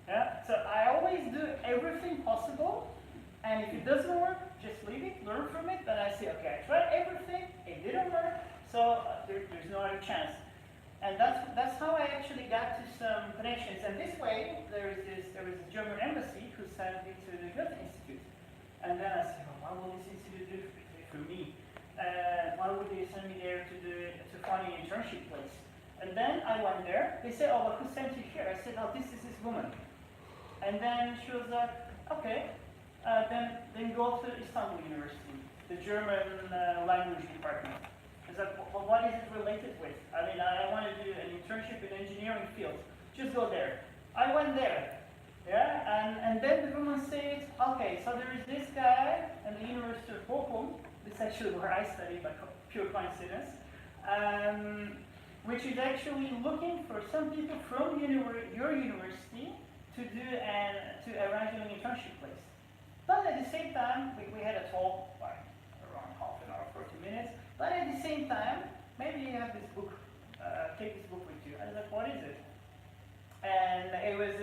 Yeah? So I always do everything possible, and if it doesn't work, just leave it, learn from it. Then I say, okay, I tried everything, it didn't work, so there's no other chance. And that's how I actually got to some connections. And this way, there was a German embassy who sent me to the Goethe Institute. And then I said, well, what will this institute do for me? Why would they send me there to find an internship place? And then I went there. They said, oh, well, who sent you here? I said, oh, this is this woman. And then she was like, okay. then go to Istanbul University, the German language department. Is that, well, what is it related with? I mean, I want to do an internship in engineering field. Just go there. I went there. Yeah, and then the woman said, okay, so there is this guy at the University of Bochum. This is actually where I studied by pure coincidence. Which is actually looking for some people from your university to arrange an internship place. But at the same time, we had a talk like around half an hour, 40 minutes. But at the same time, maybe you have this book, take this book with you. I was like, what is it? And it was,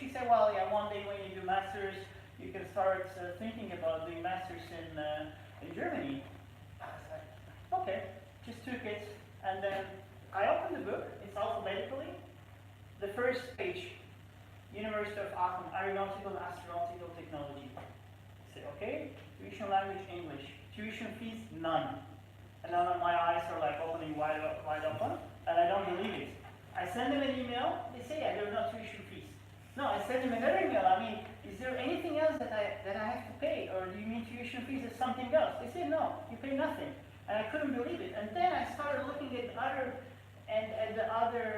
she said, well, yeah, one day when you do masters, you can start thinking about doing masters in Germany. I was like, okay, just took it, and then I opened the book. It's alphabetically. The first page, University of Aachen, Aeronautical and Astronautical Technology. I say, okay, tuition language English. Tuition fees, none. And then my eyes are like opening wide open, and I don't believe it. I send them an email. They say, yeah, there are no tuition fees. No, I send them another email. I mean, is there anything else that I have to pay, or do you mean tuition fees is something else? They say, no, you pay nothing. And I couldn't believe it. And then I started looking at the other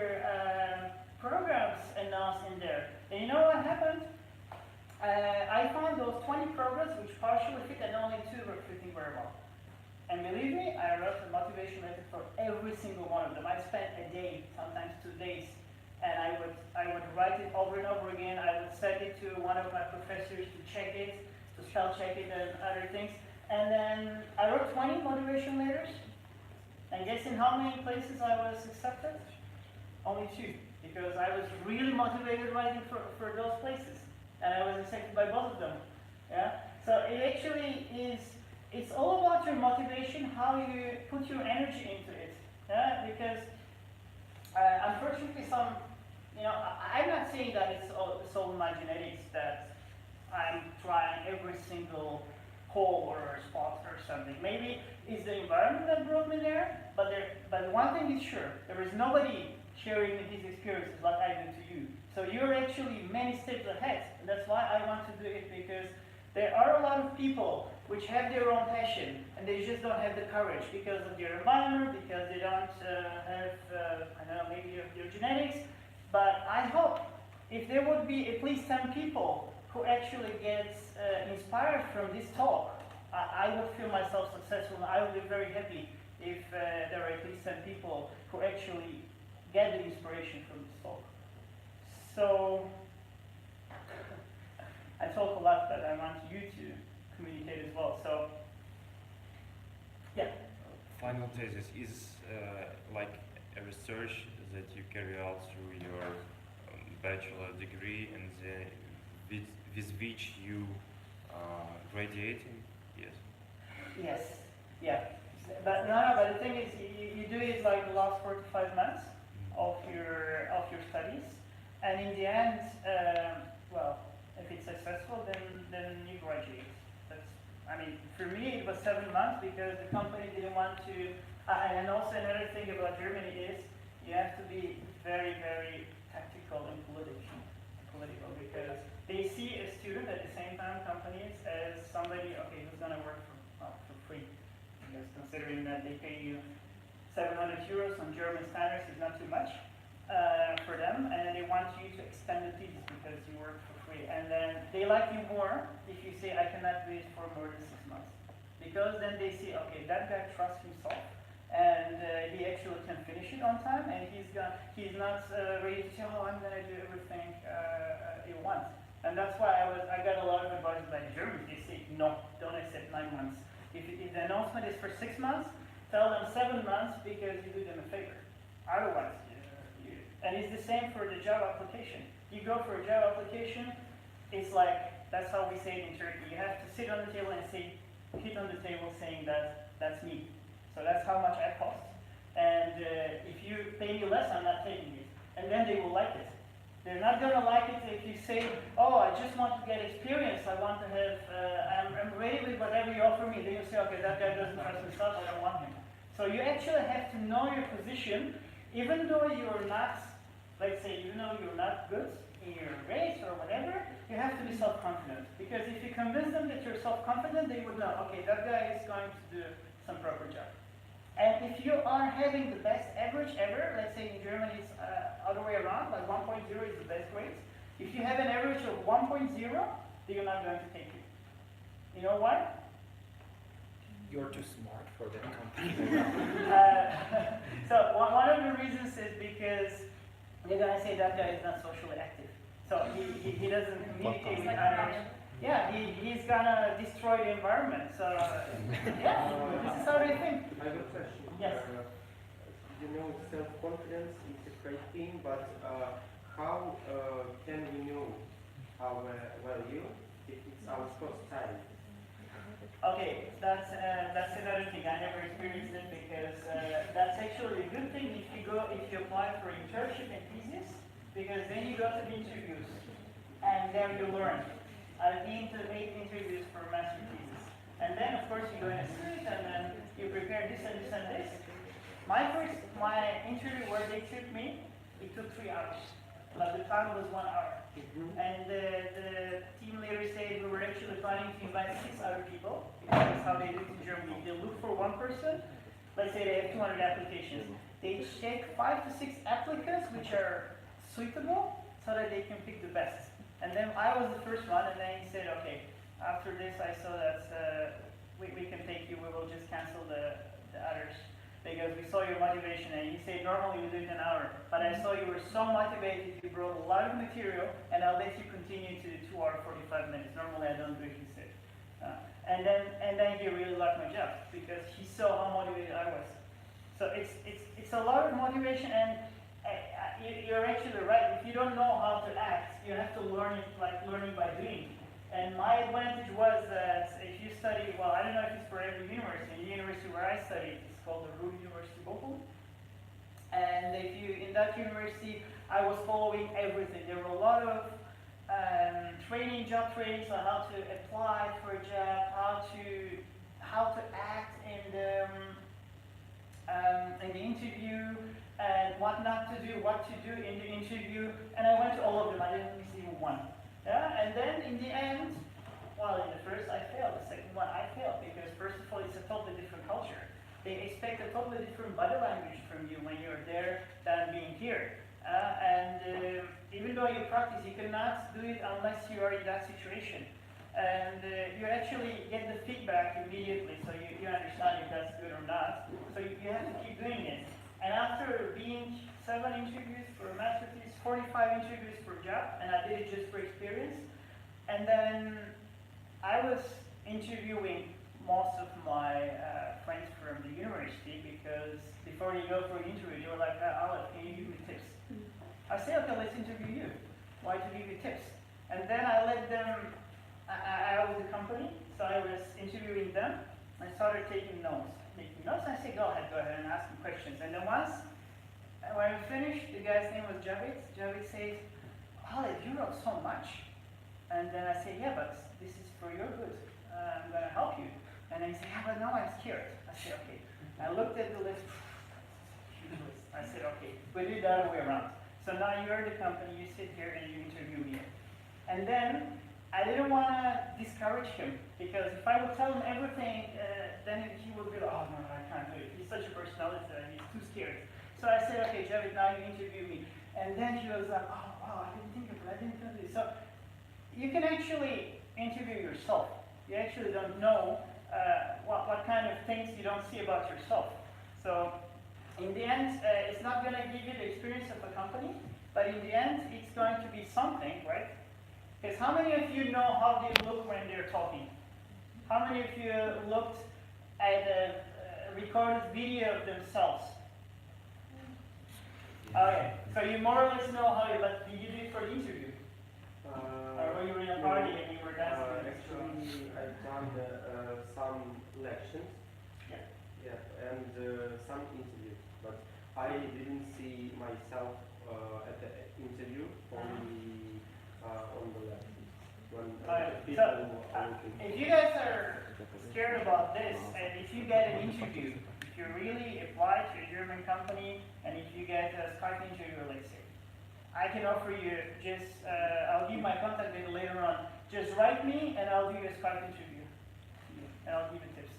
programs announced in there. And you know what happened? I found those 20 programs which partially fit, and only 2 were fitting very well. And believe me, I wrote a motivation letter for every single one of them. I spent a day, sometimes 2 days, and I would write it over and over again. I would send it to one of my professors to check it, to spell check it and other things. And then I wrote 20 motivation letters. And guess in how many places I was accepted? Only 2, because I was really motivated writing for those places. And I was accepted by both of them. Yeah. So it actually is, it's all about your motivation, how you put your energy into it. Yeah. Because unfortunately I'm not saying that it's all my genetics, that I'm trying every single hole or spot or something. Maybe it's the environment that brought me there, but one thing is sure, there is nobody sharing his experiences like I do to you. So you're actually many steps ahead. And that's why I want to do it, because there are a lot of people which have their own passion, and they just don't have the courage because of their environment, because they don't have, I don't know, maybe your genetics. But I hope if there would be at least 10 people who actually get inspired from this talk, I would feel myself successful, and I would be very happy if there are at least 10 people who actually get the inspiration from this talk. So, I talk a lot, but I want you to communicate as well. So, yeah. Final thesis is like a research that you carry out through your bachelor degree, and with which you graduating. Yes. Yes. Yeah. But but the thing is, you do it like the last 4 to 5 months of your studies, and in the end, well, if it's successful, then you graduate. I mean, for me it was 7 months because the company didn't want to. And also another thing about Germany is you have to be very, very tactical and political, because they see a student at the same time, companies, as somebody, okay, who's going to work for free. Because considering that they pay you 700 euros on German standards is not too much for them, and they want you to extend the thesis because you work for free. And then they like you more if you say, I cannot do it for more than 6 months. Because then they see, okay, that guy trusts himself, and he actually can finish it on time, and he's not ready to say, oh, I'm going to do everything you want. And that's why I got a lot of advice by the Germans. They say, no, don't accept 9 months. If the announcement is for 6 months, tell them 7 months because you do them a favor. Otherwise, and it's the same for the job application. You go for a job application, it's like, that's how we say it in Turkey. You have to sit on the table and say, hit on the table saying that that's me. So that's how much I cost. And if you pay me less, I'm not taking it. And then they will like it. They're not going to like it if you say, oh, I just want to get experience. I want to have, I'm ready with whatever you offer me. Then you say, okay, that guy doesn't trust himself, I don't want him. So you actually have to know your position, even though you're not, let's say, you know you're not good in your race or whatever, you have to be self-confident. Because if you convince them that you're self-confident, they would know, okay, that guy is going to do some proper job. And if you are having the best average ever, let's say in Germany it's other way around, like 1.0 is the best grade. If you have an average of 1.0, they're not going to take you. You know why? You're too smart for that company. So one of the reasons is because they're going to say that guy is not socially active. So he doesn't communicate with others. Yeah, he's going to destroy the environment. So yeah, this is how they think. I have a question. Yes. Self-confidence is a great thing, but how can we know how well you if it's our first time? Okay, that's another thing. I never experienced it because that's actually a good thing if you apply for internship and thesis, because then you go to the interviews and then you learn. I've been to 8 interviews for master thesis, and then of course you go in a suit and then you prepare this and this and this. My interview where they took me, it took 3 hours. But the time was 1 hour. And the team leader said we were actually planning to invite 6 other people, because that's how they do it in Germany. They look for one person, let's say they have 200 applications. They check 5 to 6 applicants which are suitable so that they can pick the best. And then I was the first one, and then he said, okay, after this I saw that we can take you, we will just cancel the others. Because we saw your motivation, and you said normally we do it in an hour, but I saw you were so motivated, you brought a lot of material, and I'll let you continue to 2 hours 45 minutes. Normally I don't do it, he said. And then he really liked my job because he saw how motivated I was. So it's a lot of motivation, and you're actually right. If you don't know how to act, you have to learn it, like learning by doing. And my advantage was that if you study, well, I don't know if it's for every university. In the university where I studied, it's called the Ruhr University Bochum. And if you, in that university, I was following everything. There were a lot of job trainings on how to apply for a job, how to act in the interview, and what not to do, what to do in the interview. And I went to all of them. I didn't miss even one. Yeah, and then in the end, well, in the first I failed, the second one I failed, because first of all, it's a totally different culture. They expect a totally different body language from you when you're there than being here. And even though you practice, you cannot do it unless you are in that situation. And you actually get the feedback immediately, so you understand if that's good or not. So you have to keep doing it. And after being 7 interviews for a master thesis, 45 interviews for a job, and I did it just for experience. And then I was interviewing most of my friends from the university, because before you go for an interview, they were like, Alev, can you give me tips? I said, okay, let's interview you. Why to give you tips? And then I let them, I was the company, so I was interviewing them. I started taking notes. I said, go ahead and ask me questions. And then once, when we finished, the guy's name was Javid. Javid says, Alev, you wrote so much. And then I said, yeah, but this is for your good. I'm going to help you. And then he said, yeah, but now I'm scared. I said, okay. I looked at the list. I said, okay, we do it the other way around. So now you're the company, you sit here and you interview me. And then I didn't want to discourage him, because if I would tell him everything, then he would be like, oh no, I can't do it. He's such a personality that he's too scared. So I said, okay, Javid, now you interview me. And then he was like, oh wow, I didn't think of it, I didn't do this. So you can actually interview yourself. You actually don't know what kind of things you don't see about yourself. So in the end, it's not going to give you the experience of a company, but in the end, it's going to be something, right? Because how many of you know how they look when they're talking? How many of you looked at a recorded video of themselves? Okay, so you more or less know how you, but did you do it for the interview? Or were you in a party and you were dancing? Actually, I've done some lections. Yeah, and some interviews, but I didn't see myself at the interview, only on the lections. When people are looking. If you guys are scared about this, and if you get an interview, if you really apply to a German company, and if you get a Skype interview, let's say, I can offer you just, I'll give my contact data later on. Just write me and I'll do a Skype interview. And I'll give you tips.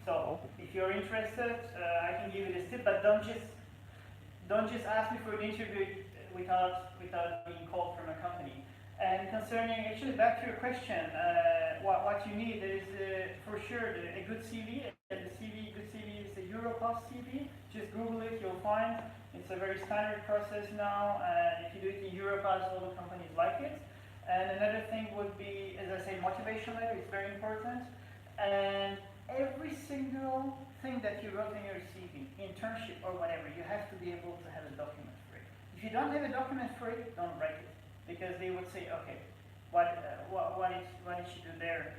So if you're interested, I can give you this tip, but don't just ask me for an interview without being called from a company. And concerning, actually back to your question, what you need is for sure a good CV. And the good CV is a Europass CV. Just Google it, you'll find. It's a very standard process now. If you do it in Europass, all the companies like it. And another thing would be, as I say, motivation letter is very important. And every single thing that you wrote in your CV, internship or whatever, you have to be able to have a document for it. If you don't have a document for it, don't write it. Because they would say, okay, what did she do there?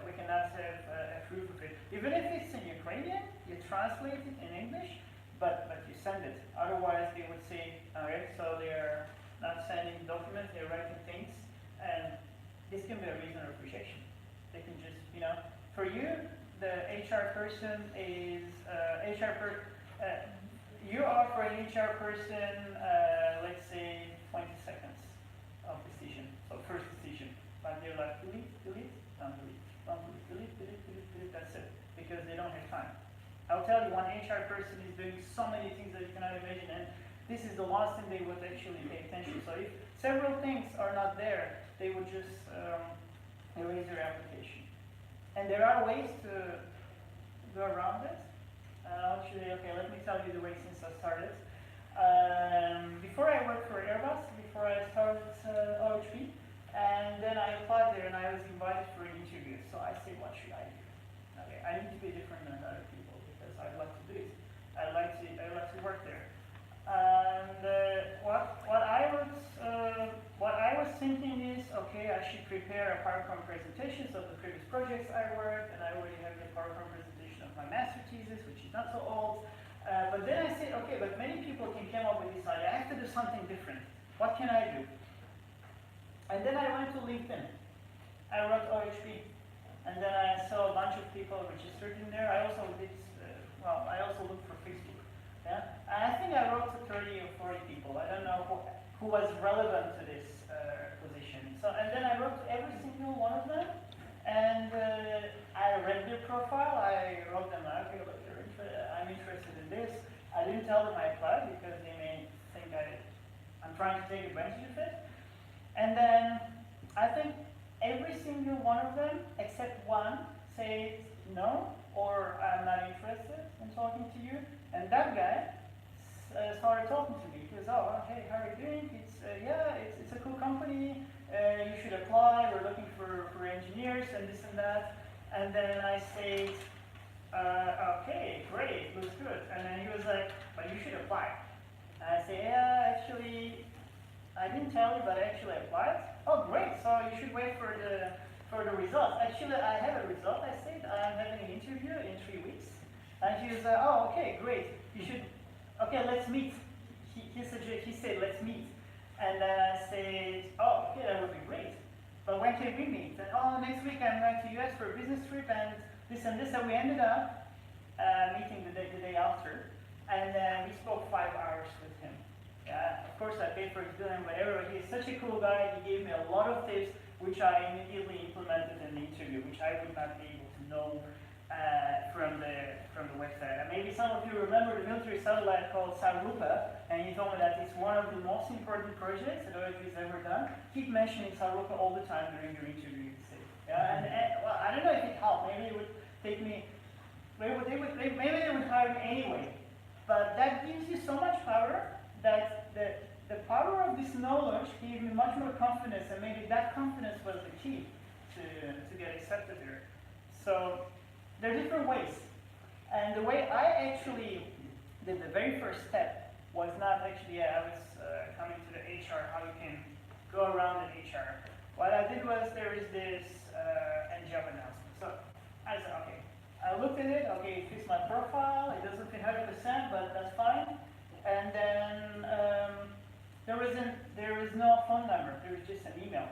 We cannot have a proof of it. Even if it's in Ukrainian, you translate it in English, but you send it. Otherwise, they would say, alright, so they're not sending documents, they're writing things, and this can be a reason of appreciation. They can just, for you, the HR person is you offer an HR person, let's say, 20 seconds of decision. So first decision, but they're like, delete, don't delete, that's it, because they don't have time. I'll tell you, one HR person is doing so many things that you cannot imagine, and this is the last thing they would actually pay attention. So if several things are not there, they would just erase your application. And there are ways to go around it. Actually, okay, let me tell you the way since I started. Before I worked for Airbus, before I started OHP, and then I applied there and I was invited for an interview. So I said, what should I do? Okay, I need to be different than other people because I'd like to do it. I like to work there. And what I was thinking is, okay, I should prepare a PowerPoint presentation of the previous projects I worked, and I already have the PowerPoint presentation of my master thesis, which is not so old. But then I said, okay, but many people can come up with this idea. I have to do something different. What can I do? And then I went to LinkedIn. I wrote OHP, and then I saw a bunch of people registered in there. I also did, I also looked for Facebook. Yeah, and I think I wrote to 30 or 40 people. I don't know who was relevant to this position. So, and then I wrote to every single one of them, and I read their profile. I wrote them, okay, look, I'm interested in this. I didn't tell them I applied because they may think I'm trying to take advantage of it. And then I think every single one of them, except one, said no, or I'm not interested in talking to you. And that guy started talking to me. He goes, oh, hey, how are you doing? It's a cool company. You should apply. We're looking for engineers and this and that. And then I said, okay, great, looks good. And then he was like, but you should apply. And I said, yeah, actually, I didn't tell you, but I actually applied. Oh, great, so you should wait for the results. Actually, I have a result. I said, I'm having an interview in 3 weeks. And he was like, oh, okay, great. You should, okay, let's meet. He said, let's meet. And then I said, oh, okay, that would be great. But when can we meet? And, oh, next week I'm going to US for a business trip and this and this. And we ended up meeting the day after. And we spoke 5 hours with him. Of course, I paid for his bill and whatever. He's such a cool guy. He gave me a lot of tips, which I immediately implemented in the interview, which I would not be able to know from the website. And maybe some of you remember the military satellite called Sarupa, and he told me that it's one of the most important projects that OHP has ever done. Keep mentioning Sarupa all the time during your interview. And well, I don't know if it helped. Maybe it would take me. Maybe they would hire me anyway. But that gives you so much power that the power of this knowledge gave me much more confidence, and maybe that confidence was the key to get accepted there. So there are different ways. And the way I actually did the very first step was not actually, I was coming to the HR, how you can go around the HR. What I did was there is this and job announcement. So I said, okay, I looked at it, okay, it fits my profile, it doesn't fit 100%, but that's fine. And then there is no phone number, there is just an email.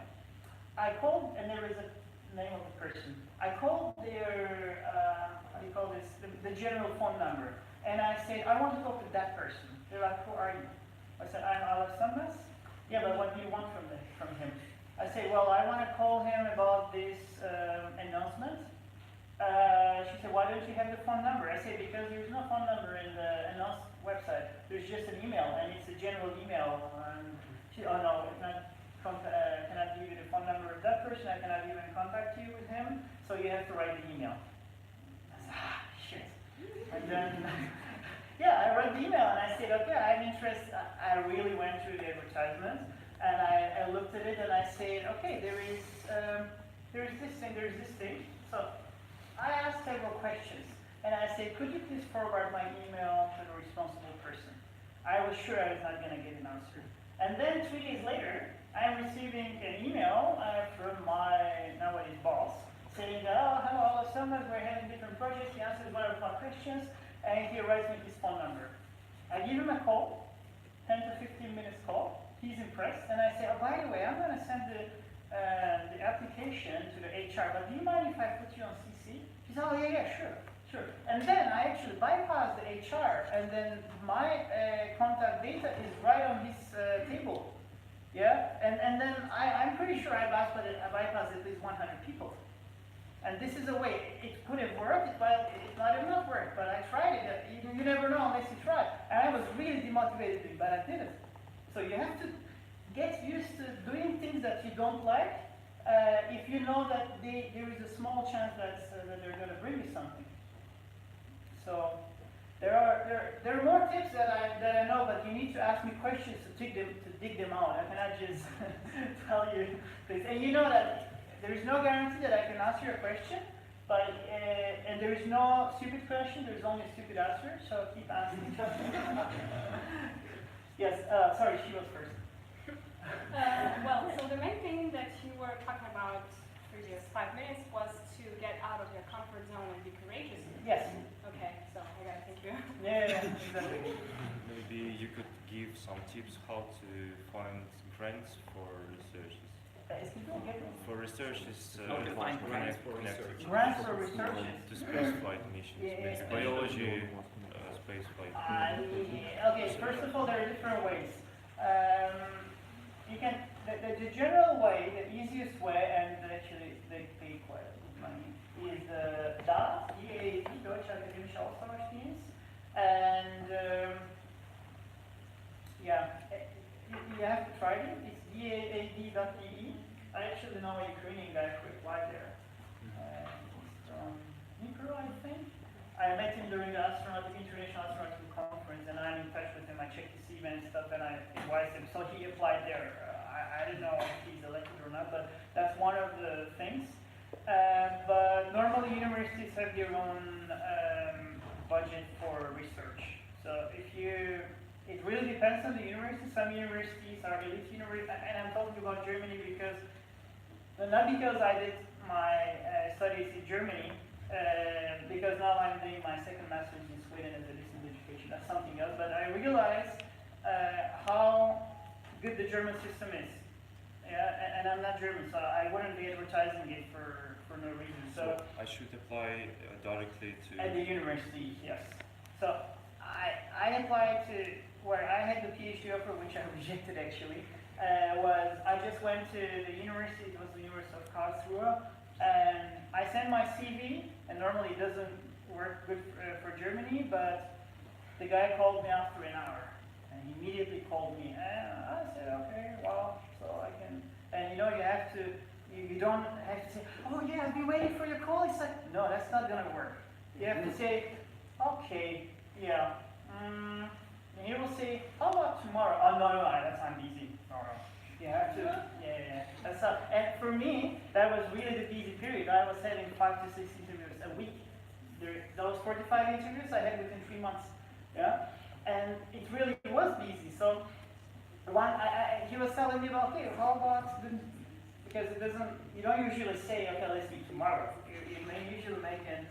I called, and there is a name of the person. I called their, how do you call this, the general phone number. And I said, I want to talk to that person. They're like, who are you? I said, I'm Alev Sonmez. Yeah, but what do you want from him? I say, well, I want to call him about this announcement. She said, why don't you have the phone number? I say, because there's no phone number in the announce website. There's just an email, and it's a general email. She, oh no, cannot give you the phone number of that person. I cannot even contact you with him. So you have to write the email. I said, shit. And then, yeah, I wrote the email, and I said, okay, I'm interested. I really went through the advertisement, and I looked at it, and I said, okay, there is this thing. So I asked several questions, and I said, could you please forward my email to the responsible person? I was sure I was not going to get an answer. And then 3 days later, I'm receiving an email from my nowadays boss saying that, oh, hello, Alev Sonmez, we're having different projects. He answers one of my questions, and he writes me his phone number. I give him a call, 10 to 15 minutes call. He's impressed, and I say, oh, by the way, I'm going to send the application to the HR, but do you mind if I put you on CC? She said, oh, yeah, sure. And then I actually bypass the HR, and then my contact data is right on his table. Yeah, and then I'm pretty sure I bypassed at least 100 people. And this is a way, it could have worked, but it might have not worked, but I tried it. You never know unless you try. And I was really demotivated, but I did it. So you have to get used to doing things that you don't like, if you know that there is a small chance that they're going to bring you something. So there are more tips that I know, but you need to ask me questions to dig them out. I cannot just tell you this. And you know that there is no guarantee that I can answer your question, but and there is no stupid question. There's only a stupid answer. So keep asking. Yes. Sorry, she was first. Well, so the main thing that you were talking about previous 5 minutes was to get out of your comfort zone and be courageous. Yes. Okay, so I gotta thank you. Yeah, exactly. Maybe you could give some tips how to find grants for researches. For researches, How to find grants for research. Grants for researches. To specified missions, maybe biology, spaceflight. Okay, first of all, there are different ways. You can, the general way, the easiest way, and actually they pay quite a bit of money, is DAAD, DAAD, Deutsche Akademische Austauschdienst, and yeah, you have to try it. It's daad.de. I actually know a Ukrainian guy who applied there. He's from Dnipro, I think. I met him during the International Astronautical Conference, and I'm in touch with him. I checked his email and stuff, and I invited him. So he applied there. I don't know if he's elected or not, but that's one of the things. But normally universities have their own budget for research. So it really depends on the university. Some universities are elite universities, and I'm talking about Germany because, not because I did my studies in Germany, because now I'm doing my second master's in Sweden as a distance education. That's something else. But I realized how good the German system is. Yeah, and I'm not German, so I wouldn't be advertising it for no reason. So I should apply directly to at the university, yes. So I applied to where I had the PhD offer, which I rejected actually. I just went to the university. It was the University of Karlsruhe. And I sent my CV, and normally it doesn't work good for Germany, but the guy called me after an hour, and he immediately called me, and I said, okay, well, so I can, and you know, you don't have to say, oh yeah, I've been waiting for your call. It's like, no, that's not gonna work. You have to say, okay, yeah, and he will say, how about tomorrow? Oh, no, that's I'm busy. No. You have to, yeah. That's and for me, that was really the busy period. I was having 5 to 6 interviews a week. Those 45 interviews I had within 3 months. Yeah, and it really was busy. So he was telling me about, okay, how about because you don't usually say, okay, let's meet tomorrow. You may usually make an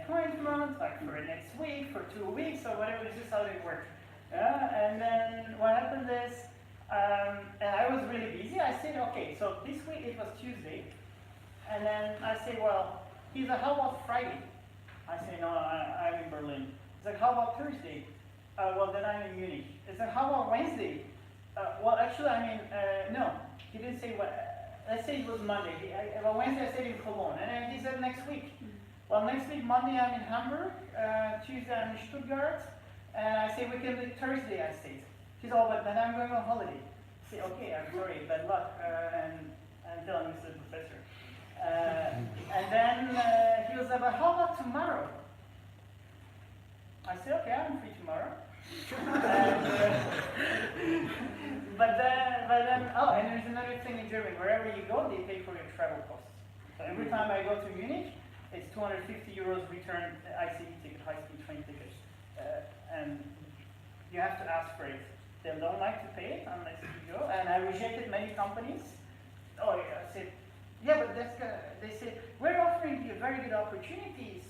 appointment like for next week, for 2 weeks, or whatever. This is how they work. Yeah, and then what happened is. And I was really busy. I said, okay, so this week it was Tuesday. And then I said, well, he's like, how about Friday? I said, no, I'm in Berlin. He's like, how about Thursday? Well, then I'm in Munich. It's like, how about Wednesday? Well, actually, I mean, no. He didn't say what. Let's say it was Monday. Well, Wednesday I said in Cologne, and then he said next week. Well, next week, Monday I'm in Hamburg, Tuesday I'm in Stuttgart, and I say we can do Thursday, I said. He's all, but then I'm going on holiday. I say, okay, I'm sorry, bad luck, and tell him Mr. Professor. And then he was like, but how about tomorrow? I said, okay, I'm free tomorrow. But then, oh, and there's another thing in Germany. Wherever you go, they pay for your travel costs. So every time I go to Munich, it's 250 euros return ICE ticket, high-speed train ticket. And you have to ask for it. They don't like to pay it unless you go. And I rejected many companies. Oh, yeah, I said, yeah, but that's gonna, they said, we're offering you very good opportunities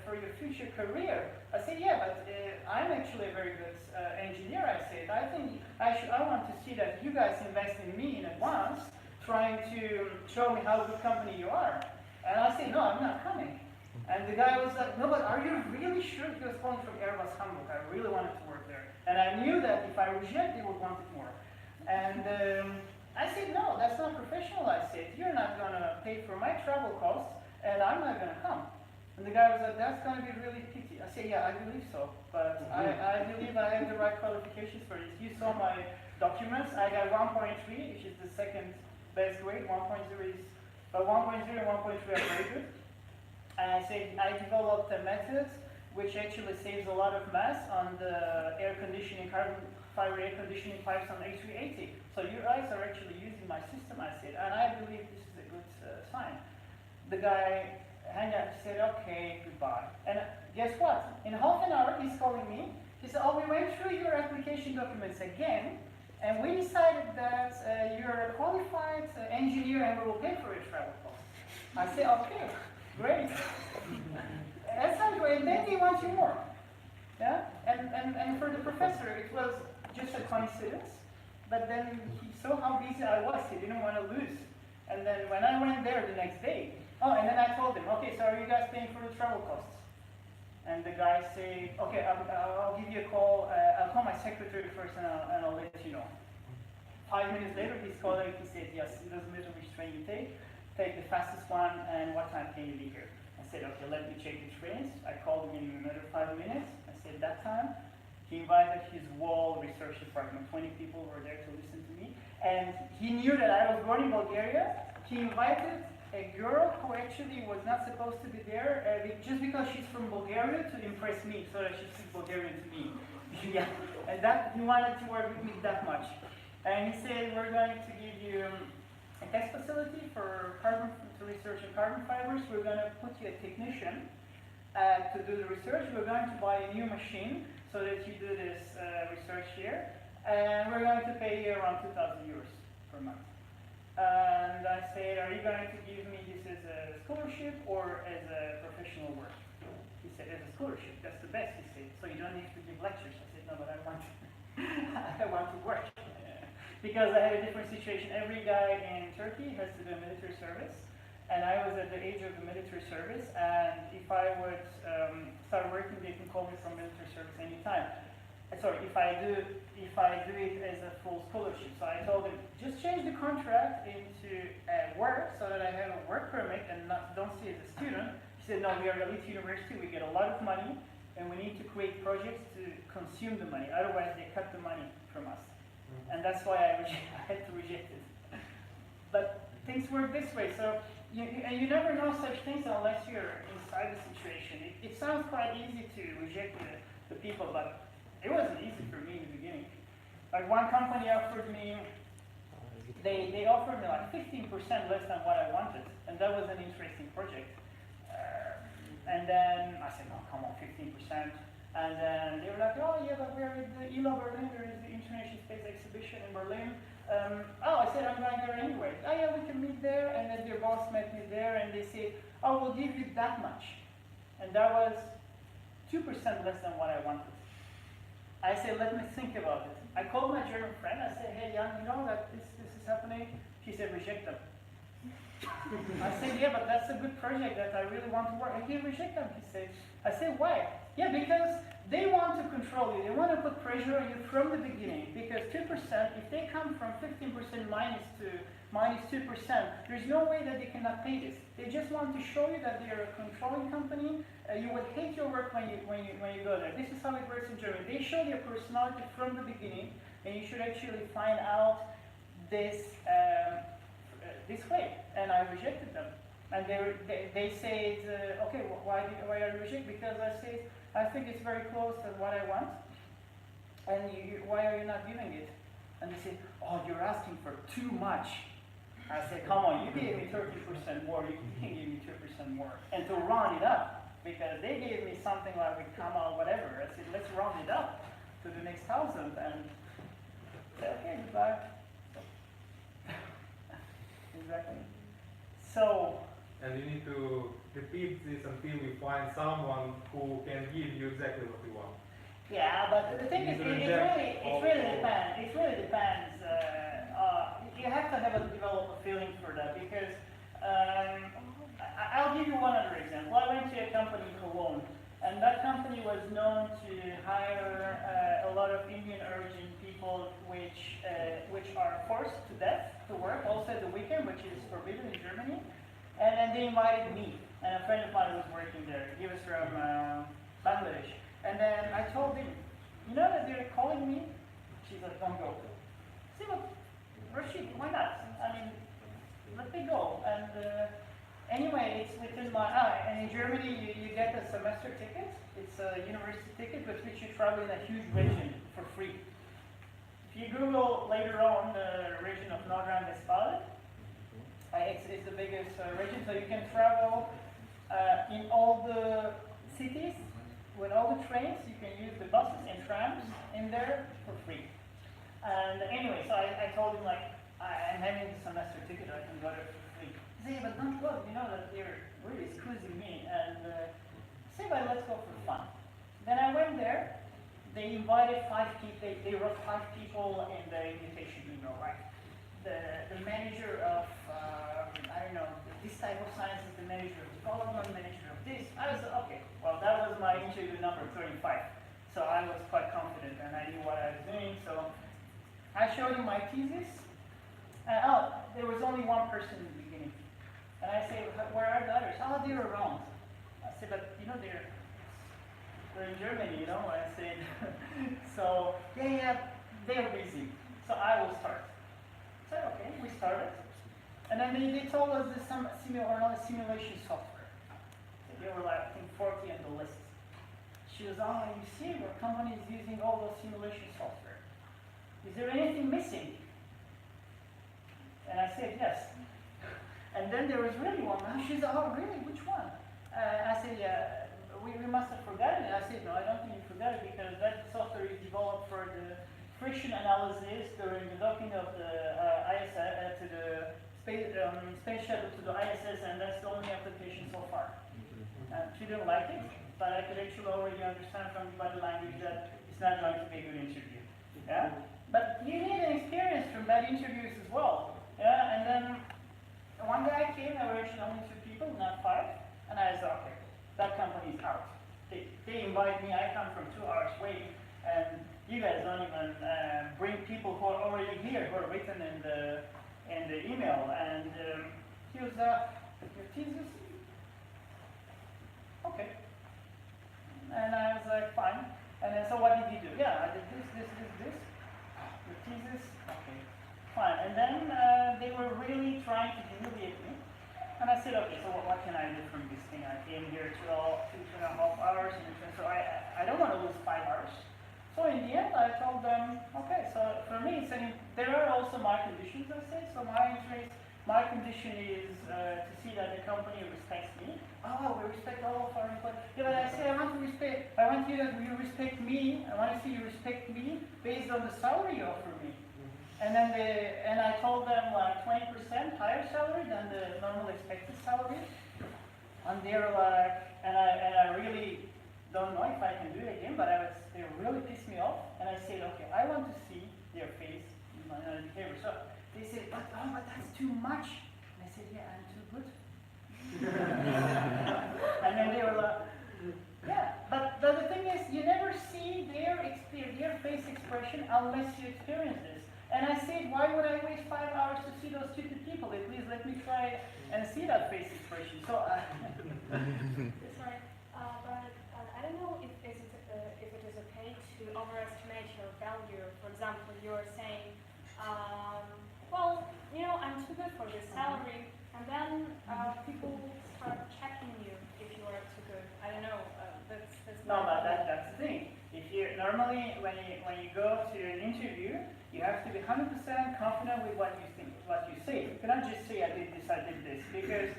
for your future career. I said, yeah, but I'm actually a very good engineer, I said. I think I want to see that you guys invest in me in advance, trying to show me how good company you are. And I said, no, I'm not coming. And the guy was like, no, but are you really sure? He was calling from Airbus Hamburg. I really wanted to work there. And I knew that if I reject, they would want it more. And I said, no, that's not professional, I said. You're not going to pay for my travel costs, and I'm not going to come. And the guy was like, that's going to be really pity. I said, yeah, I believe so. But I believe I have the right qualifications for this. You saw my documents. I got 1.3, which is the second best grade. 1.0 is, but 1.0 and 1.3 are very good. And I said, I developed a method which actually saves a lot of mass on the air conditioning, carbon fiber air conditioning pipes on A380. So you guys are actually using my system, I said, and I believe this is a good sign. The guy hung up, said, okay, goodbye. And guess what? In half an hour, he's calling me. He said, oh, we went through your application documents again, and we decided that you're a qualified engineer and we will pay for your travel costs. I said, okay, great. That sounds great. And then they want you more. Yeah? And for the professor, it was just a coincidence. But then he saw how busy I was. He didn't want to lose. And then when I went there the next day, oh, and then I told him, okay, so are you guys paying for the travel costs? And the guy said, okay, I'll give you a call. I'll call my secretary first and I'll let you know. 5 minutes later, he's calling. He said, yes, it doesn't matter which train you take the fastest one, and what time can you be here? I said, okay, let me check the trains. I called him in another 5 minutes. I said, that time. He invited his whole research department. 20 people were there to listen to me. And he knew that I was born in Bulgaria. He invited a girl who actually was not supposed to be there just because she's from Bulgaria to impress me, so that she speaks Bulgarian to me. Yeah, and that he wanted to work with me that much. And he said, we're going to give you a test facility for to research in carbon fibers. We're going to put you a technician to do the research. We're going to buy a new machine so that you do this research here. And we're going to pay you around 2,000 euros per month. And I said, are you going to give me this as a scholarship or as a professional work? He said, as a scholarship. That's the best, he said. So you don't need to give lectures. I said, no, but I want to, I want to work. Because I had a different situation. Every guy in Turkey has to do a military service. And I was at the age of the military service. And if I would start working, they can call me from military service anytime. Sorry, if I do it as a full scholarship. So I told him, just change the contract into work so that I have a work permit and don't see it as a student. He said, no, we are an elite university, we get a lot of money, and we need to create projects to consume the money. Otherwise, they cut the money from us. And that's why I had to reject it. But things work this way. So you never know such things unless you're inside the situation. It sounds quite easy to reject the people, but it wasn't easy for me in the beginning. Like one company offered me, they offered me like 15% less than what I wanted, and that was an interesting project. And then I said, no, come on, 15%. And then they were like, oh yeah, but we're at the ILA Berlin, there is the International Space Exhibition in Berlin. I said, I'm going there anyway. Oh yeah, we can meet there. And then their boss met me there, and they said, oh, we'll give you that much. And that was 2% less than what I wanted. I said, let me think about it. I called my German friend. I said, hey, Jan, you know that this is happening? He said, reject them. I said, yeah, but that's a good project that I really want to work. And he rejected them, he said. I said, why? Yeah, because they want to control you. They want to put pressure on you from the beginning, because 2%, if they come from 15% minus 2%, there's no way that they cannot pay this. They just want to show you that they are a controlling company. You would hate your work when you go there. This is how it works in Germany. They show their personality from the beginning, and you should actually find out this this way. And I rejected them. And they said, okay, why are you rejecting? Because I said, I think it's very close to what I want, and why are you not giving it? And they said, oh, you're asking for too much. I said, come on, you gave me 30% more, you can give me 2% more. And to round it up, because they gave me something like we come out whatever, I said, let's round it up to the next 1,000, and said, okay, goodbye. Exactly. So. And you need to repeat this until you find someone who can give you exactly what you want. Yeah, but the thing is, it really depends. It really depends. You have to develop a feeling for that, because I'll give you one other example. I went to a company in Cologne, and that company was known to hire a lot of Indian origin people, which are forced to death to work also at the weekend, which is forbidden in Germany. And they invited me, and a friend of mine was working there. He was from Bangladesh. And then I told him, you know that they're calling me? She's like, don't go. I said, well, Rashid, why not? I mean, let me go. And anyway, it's within my eye. And in Germany, you get a semester ticket. It's a university ticket with which you travel in a huge region for free. If you Google later on the region of Northern Westphalia, it's the biggest region, so you can travel in all the cities with all the trains. You can use the buses and trams in there for free. And anyway, so I told him, like, I'm having the semester ticket, I can go there for free. He said, but don't go, you know that they're really squeezing me. And I said, but let's go for fun. Then I went there. They invited 5 people. They wrote 5 people in the invitation email, right? The manager of, I don't know, this type of science is the manager of development, manager of this. I was, okay, well, that was my interview number 35. So I was quite confident, and I knew what I was doing. So I showed him my thesis. There was only one person in the beginning. And I said, where are the others? Oh, they're around. I said, but, you know, they're in Germany, you know, I said. So, yeah, they're busy. So I will start. So, okay, we started. And then they told us there's some simulation software. So there were like, I think, 40 on the list. She was, oh, you see, our company is using all those simulation software. Is there anything missing? And I said, yes. And then there was really one. And she said, oh, really? Which one? I said, yeah, we must have forgotten it. I said, no, I don't think you forgot it, because that software is developed for the friction analysis during the docking of the ISS to the space shuttle to the ISS, and that's the only application so far. She didn't like it, but I could actually already understand from the body language that it's not going to be a good interview. Yeah, but you need an experience from bad interviews as well. Yeah, and then one guy came. There were actually only 2 people, not 5, and I said, okay, that company is out. They invite me. I come from 2 hours away, and you guys don't even bring people who are already here, who are written in the email. And he was, your thesis? Okay. And I was like, fine. And then, so what did you do? Yeah, I did this. Your thesis? Okay, fine. And then they were really trying to humiliate me. And I said, okay, so what can I do from this thing? I came here 2.5 hours, and so I don't want to lose 5 hours. So in the end, I told them, okay, so for me, there are also my conditions, I said. So my condition is to see that the company respects me. Oh, we respect all of our employees. Yeah, but I say I want you that you respect me. I want to see you respect me based on the salary you offer me. And then I told them like 20% higher salary than the normal expected salary. And they were like, and I really don't know if I can do it again, but they really pissed me off. And I said, okay, I want to see their face in my behavior. So they said, but that's too much. And I said, yeah, I'm too good. And then they were like, yeah, but the thing is, you never unless you experience this. And I said, why would I waste 5 hours to see those stupid people? At least let me try and see that face expression. So, Sorry, but I don't know if it is okay to overestimate your value. For example, you're saying, well, you know, I'm too good for this salary, and then people start checking you if you are too good. I don't know. That's no, but that's the thing. If you normally when you go to an interview, you have to be 100% confident with what you think, what you say. You cannot just say I did this, because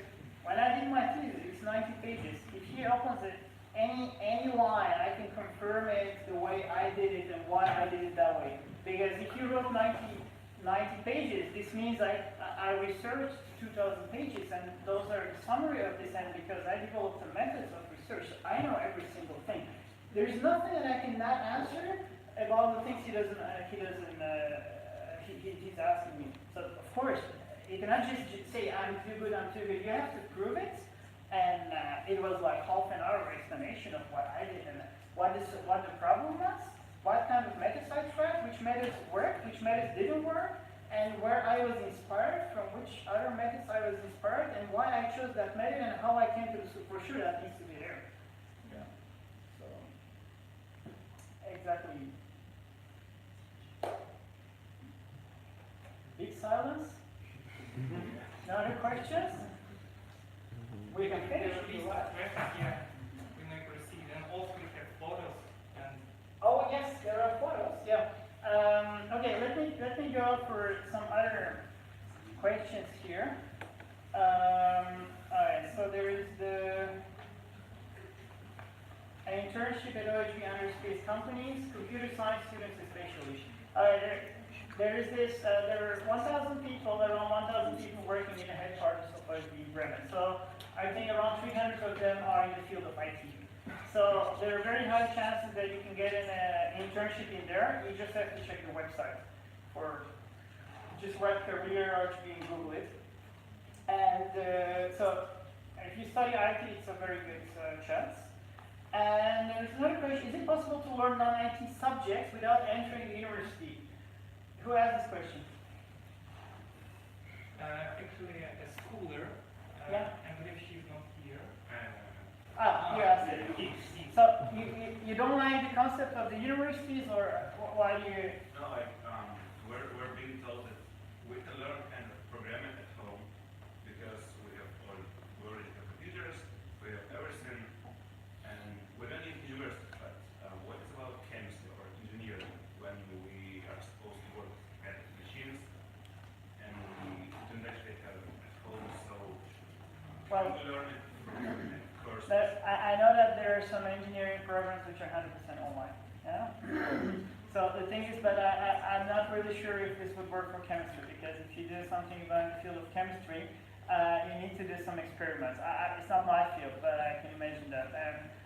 when I did my thesis, it's 90 pages. If he opens it, any line, I can confirm it the way I did it and why I did it that way. Because if you wrote 90 pages, this means I researched 2,000 pages, and those are the summary of this, and because I developed the methods of research, I know every single thing. There's nothing that I cannot answer about the things he's asking me. So of course, you cannot just say I'm too good. You have to prove it. And it was like half an hour explanation of what I did and what the problem was, what kind of methods I tried, which methods worked, which methods didn't work, and where I was inspired, from which other methods I was inspired, and why I chose that method, and how I came to the for sure that needs to be there. Yeah. So exactly. Big silence. No other questions? We can finish if you want. Yeah, we may proceed. And also we have photos. And oh yes, there are photos. Yeah. Okay, let me go for some other questions here. Alright, so there is an internship at OHB under space companies, computer science students especially. There is this, there are 1,000 people, around 1,000 people working in the headquarters of OHB in Bremen. So I think around 300 of them are in the field of IT. So there are very high chances that you can get an internship in there. You just have to check the website, or just write career OHB and Google it. And so if you study IT, it's a very good chance. And there's another question: is it possible to learn non-IT subjects without entering the university? Who asked this question? actually, a schooler. Yeah. I believe she's not here. You asked it. So you don't like the concept of the universities, or why do you? No, we're being told that we can learn kind of programming at home because we already have computers, we have everything, and we don't need university. But what is about chemistry or engineering when we are supposed to work at machines and we don't actually have it at home? So Well, we learn it from courses. I know that there are some engineering programs which are 100% online. Yeah. So the thing is, but I'm not really sure if this would work for chemistry, because if you do something about the field of chemistry, you need to do some experiments. It's not my field, but I can imagine that.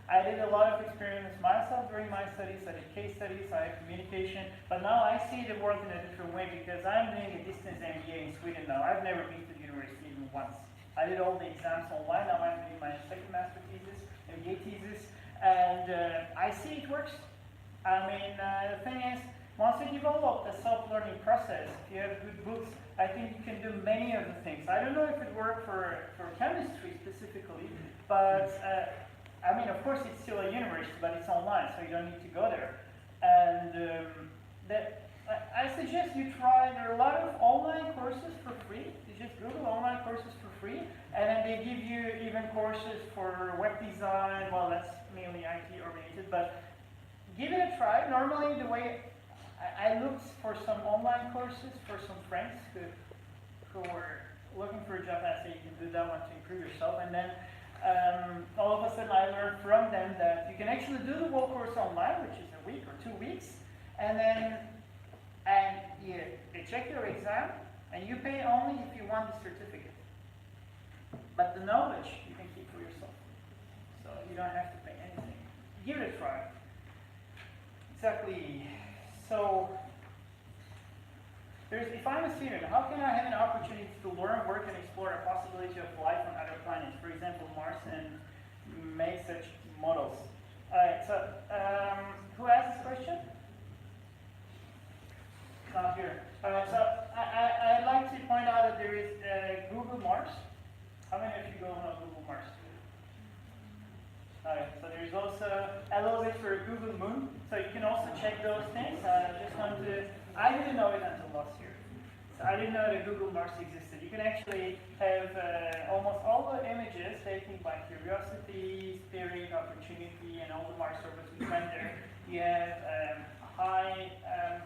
I did a lot of experiments myself during my studies. I did case studies, I had communication, but now I see the world in a different way because I'm doing a distance MBA in Sweden now. I've never been to the university even once. I did all the exams online. Now I'm doing my second master thesis, MBA thesis, and I see it works. I mean, the thing is, once you develop the self-learning process, if you have good books, I think you can do many of the things. I don't know if it worked for chemistry specifically, but I mean, of course, it's still a university, but it's online, so you don't need to go there. And I suggest you try. There are a lot of online courses for free. You just Google online courses for free, and then they give you even courses for web design. Well, that's mainly IT oriented, but give it a try. Normally, the way I looked for some online courses for some friends who were looking for a job, and I said you can do that one to improve yourself. And then all of a sudden, I learned from them that you can actually do the whole course online, which is a week or 2 weeks, and then they check your exam, and you pay only if you want the certificate. But the knowledge you can keep for yourself, so you don't have to pay anything. Give it a try. Exactly. So, if I'm a student, how can I have an opportunity to learn, work, and explore a possibility of life on other planets, for example, Mars, and make such models? Alright, so, who asked this question? possibility for a Google Moon, so you can also check those things. I didn't know it until last year. So I didn't know that Google Mars existed. You can actually have almost all the images taken by Curiosity, Spirit, Opportunity, and all the Mars rovers we went there. You have high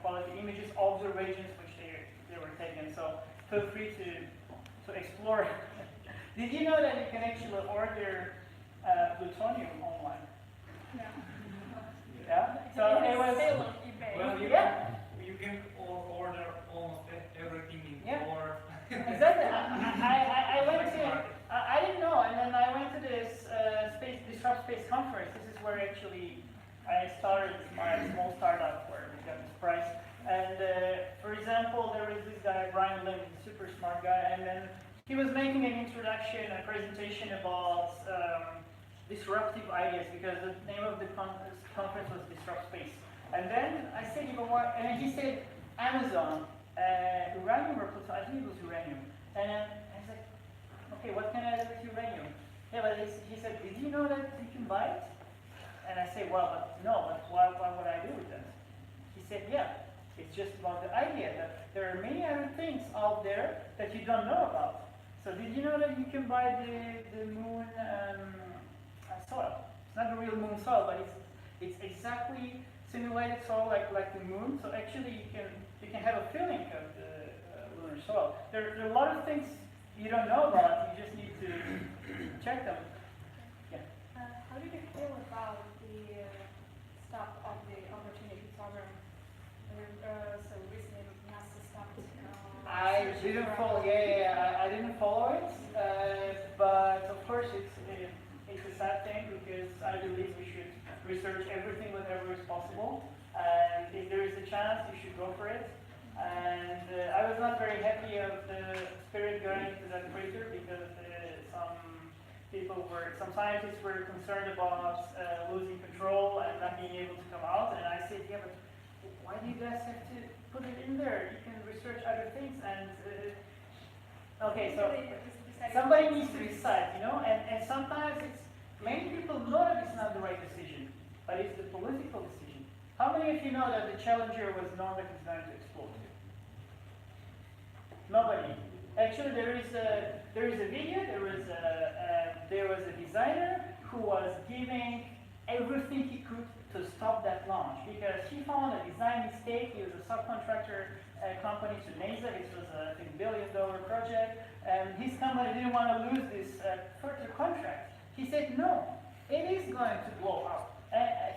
quality images, observations which they were taken. So feel free to explore. Did you know that you can actually order plutonium online? Yeah. Yeah. So it was. Well, you can order almost everything in store. Exactly. I went to. I didn't know, and then I went to this Disrupt Space conference. This is where actually I started my small startup where we got this prize. And for example, there was this guy Brian Lim, super smart guy, and then he was making an introduction, a presentation about disruptive ideas, because the name of the conference was Disrupt Space. And then I said, you know what? And then he said, Amazon, uranium or plutonium? I think it was uranium. And I was like, okay, what can I do with uranium? Yeah, but he said, did you know that you can buy it? And I said, well, but no, but what would I do with that? He said, yeah, it's just about the idea that there are many other things out there that you don't know about. So did you know that you can buy the moon soil? It's not the real moon soil, but it's exactly simulated soil like the moon. So actually you can have a feeling of the lunar soil. There are a lot of things you don't know about. You just need to check them. Yeah. How did you feel about the stop of the Opportunity program? So recently NASA stopped. I didn't follow. I didn't follow it, but of course it's a sad thing because I believe we should research everything whatever is possible, and if there is a chance, you should go for it. And I was not very happy of the Spirit going into that crater because some scientists were concerned about losing control and not being able to come out. And I said, yeah, but why do you guys have to put it in there? You can research other things. And okay, so somebody needs to decide, you know. And sometimes many people know that it's not the right decision, but it's the political decision. How many of you know that the Challenger was known that it's going to explode? Nobody. Actually, there is a video. There was a designer who was giving everything he could to stop that launch because he found a design mistake. He was a subcontractor company to NASA. This was a $1 billion project, and his company didn't want to lose this further contract. He said, no, it is going to blow up.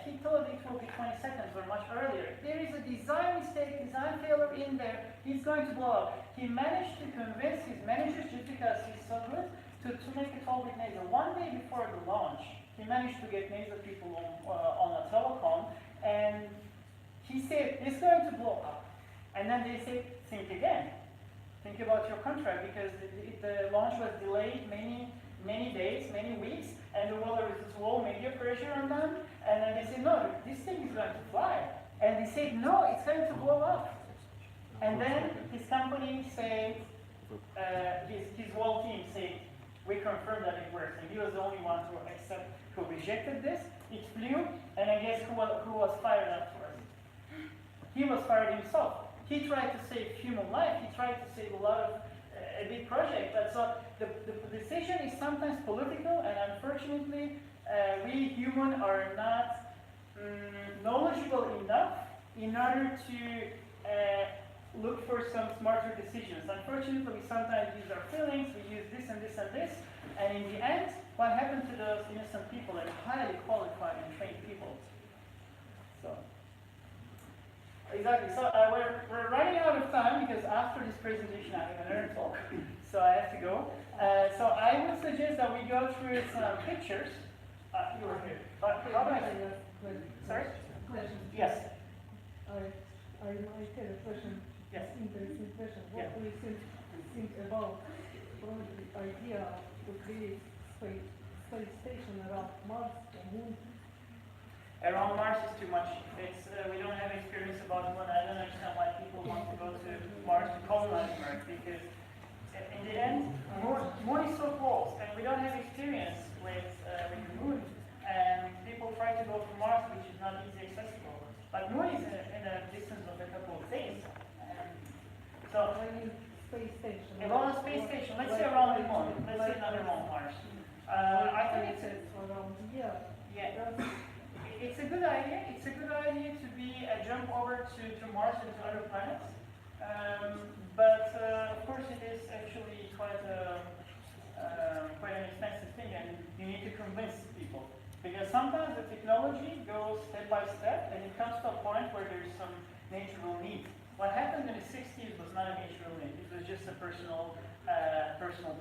He told it will be 20 seconds or much earlier. There is a design mistake, design failure in there. He's going to blow up. He managed to convince his managers, just because he's so good, to make a call with NASA. One day before the launch, he managed to get NASA people on a telecom, and he said, it's going to blow up. And then they said, think again. Think about your contract, because the launch was delayed many days, many weeks, and there was this low media pressure on them, and then they said, no, this thing is going to fly. And they said, no, it's going to blow up. And then his company said, his whole team said, we confirmed that it works. And he was the only one who rejected this. It flew, and I guess who was fired afterwards? He was fired himself. He tried to save human life. He tried to save a big project. But so the decision is sometimes political, and unfortunately, we humans are not knowledgeable enough in order to look for some smarter decisions. Unfortunately, we sometimes use our feelings. We use this and this and this, and in the end, what happened to those innocent people that are highly qualified and trained people? So. Exactly. So we're running out of time because after this presentation I have another talk, so I have to go. So I would suggest that we go through some pictures. You were here. How about Sorry? Question. Yes. I might have a question. Yes. Interesting question. What do you think about the idea to create space station around Mars or Moon? Around Mars is too much. We don't have experience about Moon. I don't understand why people want to go to Mars to colonize Mars, because in the end, Moon is so close, and we don't have experience with the Moon. And people people try to go to Mars, which is not easily accessible. But Moon is in a distance of a couple of days. So, I mean, space station. around a space station, let's say around the Moon, let's say not around Mars. I think it's around, yeah. It's a good idea. It's a good idea to be a jump over to Mars and to other planets. But of course, it is actually quite an expensive thing, and you need to convince people. Because sometimes the technology goes step by step, and it comes to a point where there's some natural need. What happened in the 60s was not a natural need. It was just a personal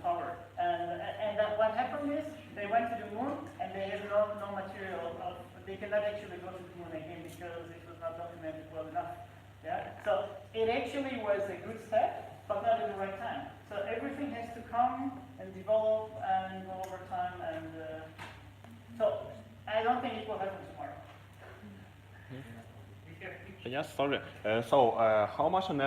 power. And that what happened is they went to the Moon, and they had no material of. They cannot actually go to the Moon again because it was not documented well enough. Yeah. So it actually was a good step, but not at the right time. So everything has to come and develop and go over time, and so I don't think it will happen tomorrow. Yes, sorry. How much on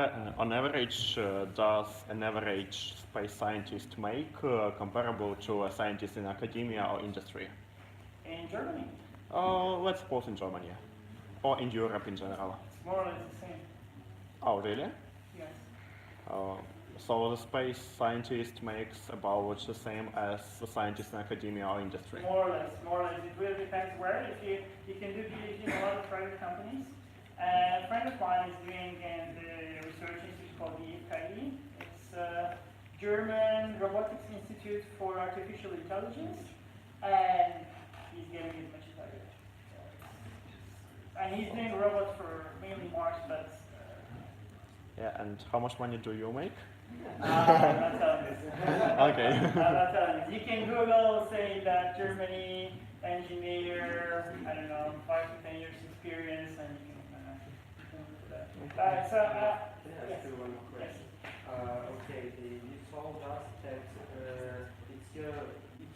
average does an average space scientist make comparable to a scientist in academia or industry? In Germany? Let's suppose in Germany, or in Europe in general. It's more or less the same. Oh, really? Yes. So the space scientist makes about the same as the scientist in academia or industry? More or less. It really depends where. If you can do PhD in a lot of private companies. A friend of mine is doing the research institute called the IFKI. It's a German Robotics Institute for Artificial Intelligence, and he's getting as much as I do. And he's doing robots for mainly Mars, but yeah, and how much money do you make? I'm not telling this. Okay. I'm not telling this. You can Google, say that Germany engineer, I don't know, 5 to 10 years experience, and you can look for that. Can I Yes. ask you one question? Okay, you told us that it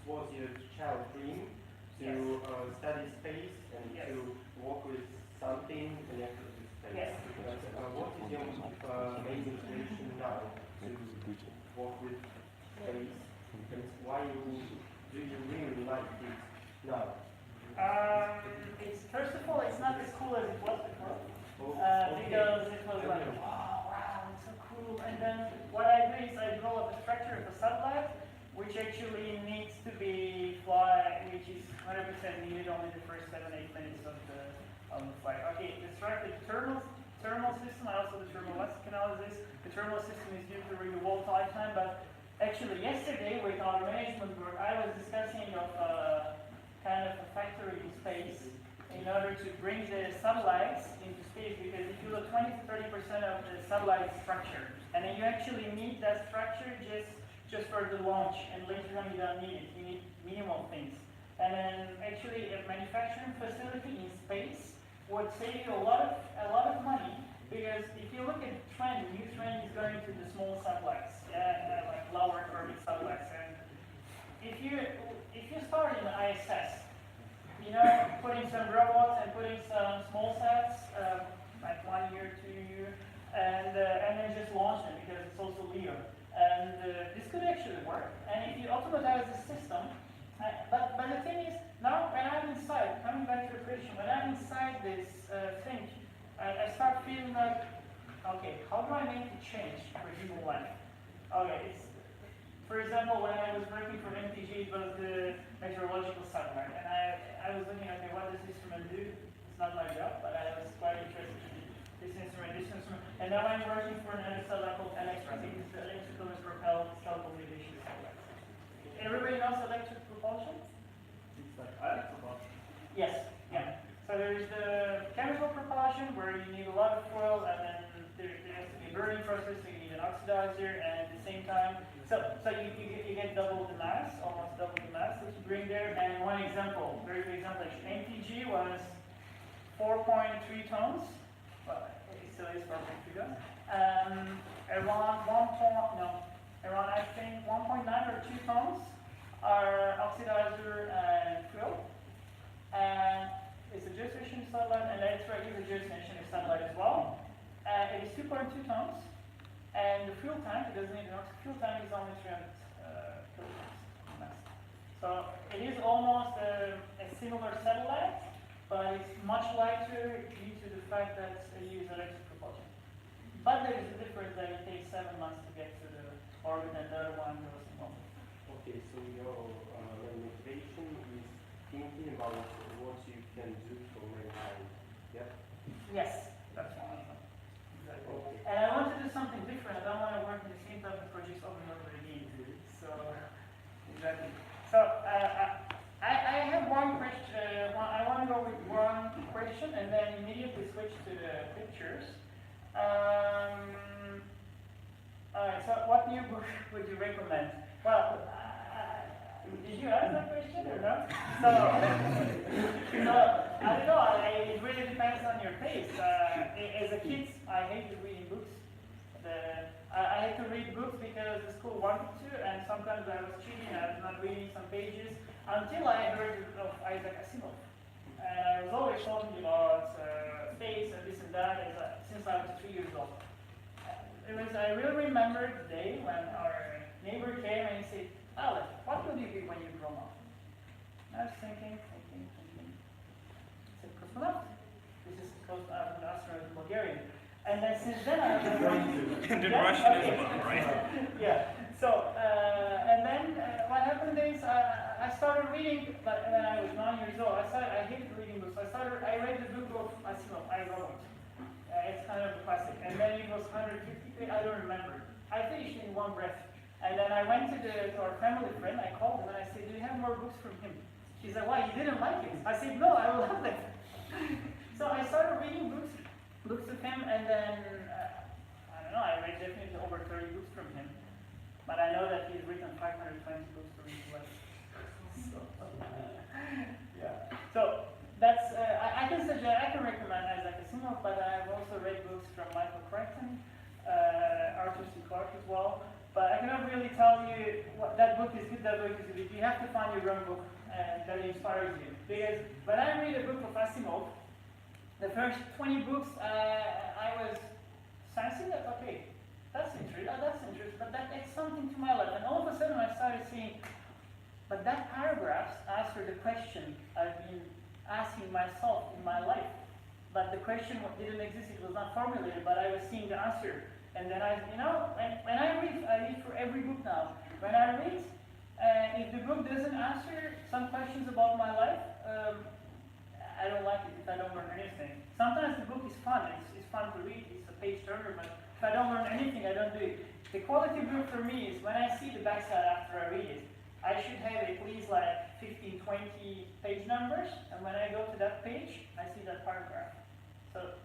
was your child dream to study space and to work with something connected with space. Yes. What is your main motivation now to work with space? And why do you really like it now? It's first of all, it's not as cool as it was before, because it was like, wow, it's so cool. And then what I do is I develop a structure of a satellite, which actually needs to be which is 100% needed only the first 7-8 minutes of the flight. Okay, the thermal system, and also the thermoelastic analysis. The thermal system is used during the whole lifetime, but actually yesterday with our management group, I was discussing of kind of a factory in space in order to bring the satellites into space, because if you look 20 to 30% of the satellite structure, and then you actually need that structure just for the launch, and later on you don't need it, you need minimal things. And then actually a manufacturing facility in space would save you a lot of money, because if you look at trend, new trend is going to the small satellites, like low Earth orbit satellites. And if you start in the ISS, putting some robots and putting some small sats, like 1 year, 2 year, and then just launch them, because it's also LEO. And this could actually work. And if you automatize the system, but the thing is, now when I'm inside, coming back to the question, when I'm inside this thing, I start feeling like, okay, how do I make a change for human life? Okay, for example, when I was working for MTG, it was the meteorological satellite, and I was looking, okay, what does this instrument do? It's not my job, but I was quite interested in this instrument, and now I'm working for another satellite called Electra. I think it's the electrical and propelled telecommunication satellite. Everybody knows electric propulsion? Yes, yeah. So there's the chemical propulsion, where you need a lot of fuel, and then there has to be a burning process, so you need an oxidizer, and at the same time, so you get double the mass, almost double the mass that you bring there. And one example, very good example, MPG was 4.3 tons. Well, it still is 4.3 tons. Around I think 1.9 or 2 tons are oxidizer and fuel. And it's a geostationary satellite, and Electra is a geostationary satellite as well. It is 2.2 tons, and the fuel tank, it doesn't need an oxygen, fuel tank is only 300 kilograms mass. So it is almost a similar satellite, but it's much lighter due to the fact that you use electric propulsion. But there is a difference that it takes 7 months to get to the orbit, and the other one goes in 1 week. Okay, so your main motivation is thinking about what you can do for mankind. Yeah? Yes, that's one of them. Exactly. Okay. And I want to do something different. I don't want to work in the same type of projects over and over again. So, exactly. So, I have one question. I want to go with one question and then immediately switch to the pictures. Alright, so what new book would you recommend? Well, did you ask that question or not? So, I don't know, it really depends on your taste. As a kid, I hated reading books. I had to read books because the school wanted to, and sometimes I was cheating, I was not reading some pages, until I heard of Isaac Asimov. And I was always talking about space and this and that since I was 3 years old. I really remember the day when our neighbor came and he said, Alev, what will you be when you grow up? And I was thinking. I said, cosmonaut. This is because I'm an astronaut in Bulgarian. And then since then I was And in Russian as well, right? Yeah. So, and then what happened is I started reading, but when I was 9 years old, I hated reading books. I read the book of Asimov, I Robot. It's kind of a classic. And then it was 150, I don't remember. I finished in one breath. And then I went to our family friend, I called him and I said, do you have more books from him? She said, why, you didn't like it? I said, no, I will have them. So I started reading books of him, and then, I don't know, I read definitely over 30 books from him. But I know that he's written 520 books for his life. So, yeah. So, that's, I can recommend Isaac Asimov, but I've also read books from Michael Crichton, Arthur C. Clarke as well. But I cannot really tell you what that book is good, that book is good. You have to find your own book that inspires you. Because when I read a book of Asimov, the first 20 books, I was sensing that, okay, that's interesting, but that adds something to my life. And all of a sudden I started seeing, but that paragraph answered the question I've been asking myself in my life. But the question didn't exist, it was not formulated, but I was seeing the answer. And then when I read for every book now. When I read, if the book doesn't answer some questions about my life, I don't like it if I don't learn anything. Sometimes the book is fun, it's fun to read, it's a page turner, but if I don't learn anything, I don't do it. The quality book for me is when I see the backside after I read it, I should have at least like 15, 20 page numbers, and when I go to that page, I see that paragraph. So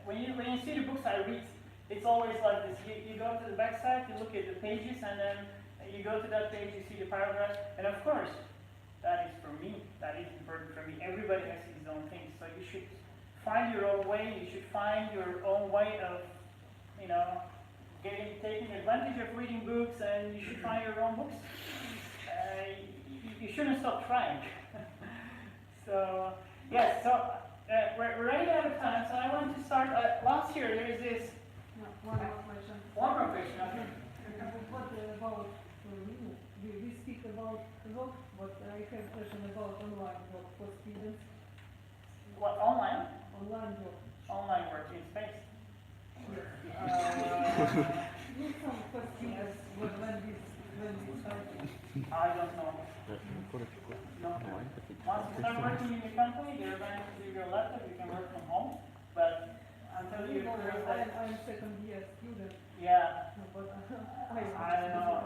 when you see the books I read, it's always like this. You go to the backside, you look at the pages, and then you go to that page, you see the paragraph, and of course, that is for me, that is important for me. Everybody has his own thing, so you should find your own way, you should find your own way of, taking advantage of reading books, and you should find your own books. You shouldn't stop trying. So, yes, so we're running out of time, so I want to start, last year there is this. No, one more question. One more question, okay. What about, we speak about work, but I have a question about online work for students. What, online? Online work. Online work in space. Some for students when we start. I don't know. No. Once you start working in the company, you're going to do your laptop, you can work from home, but until you I'm second year student. Yeah. But I don't know.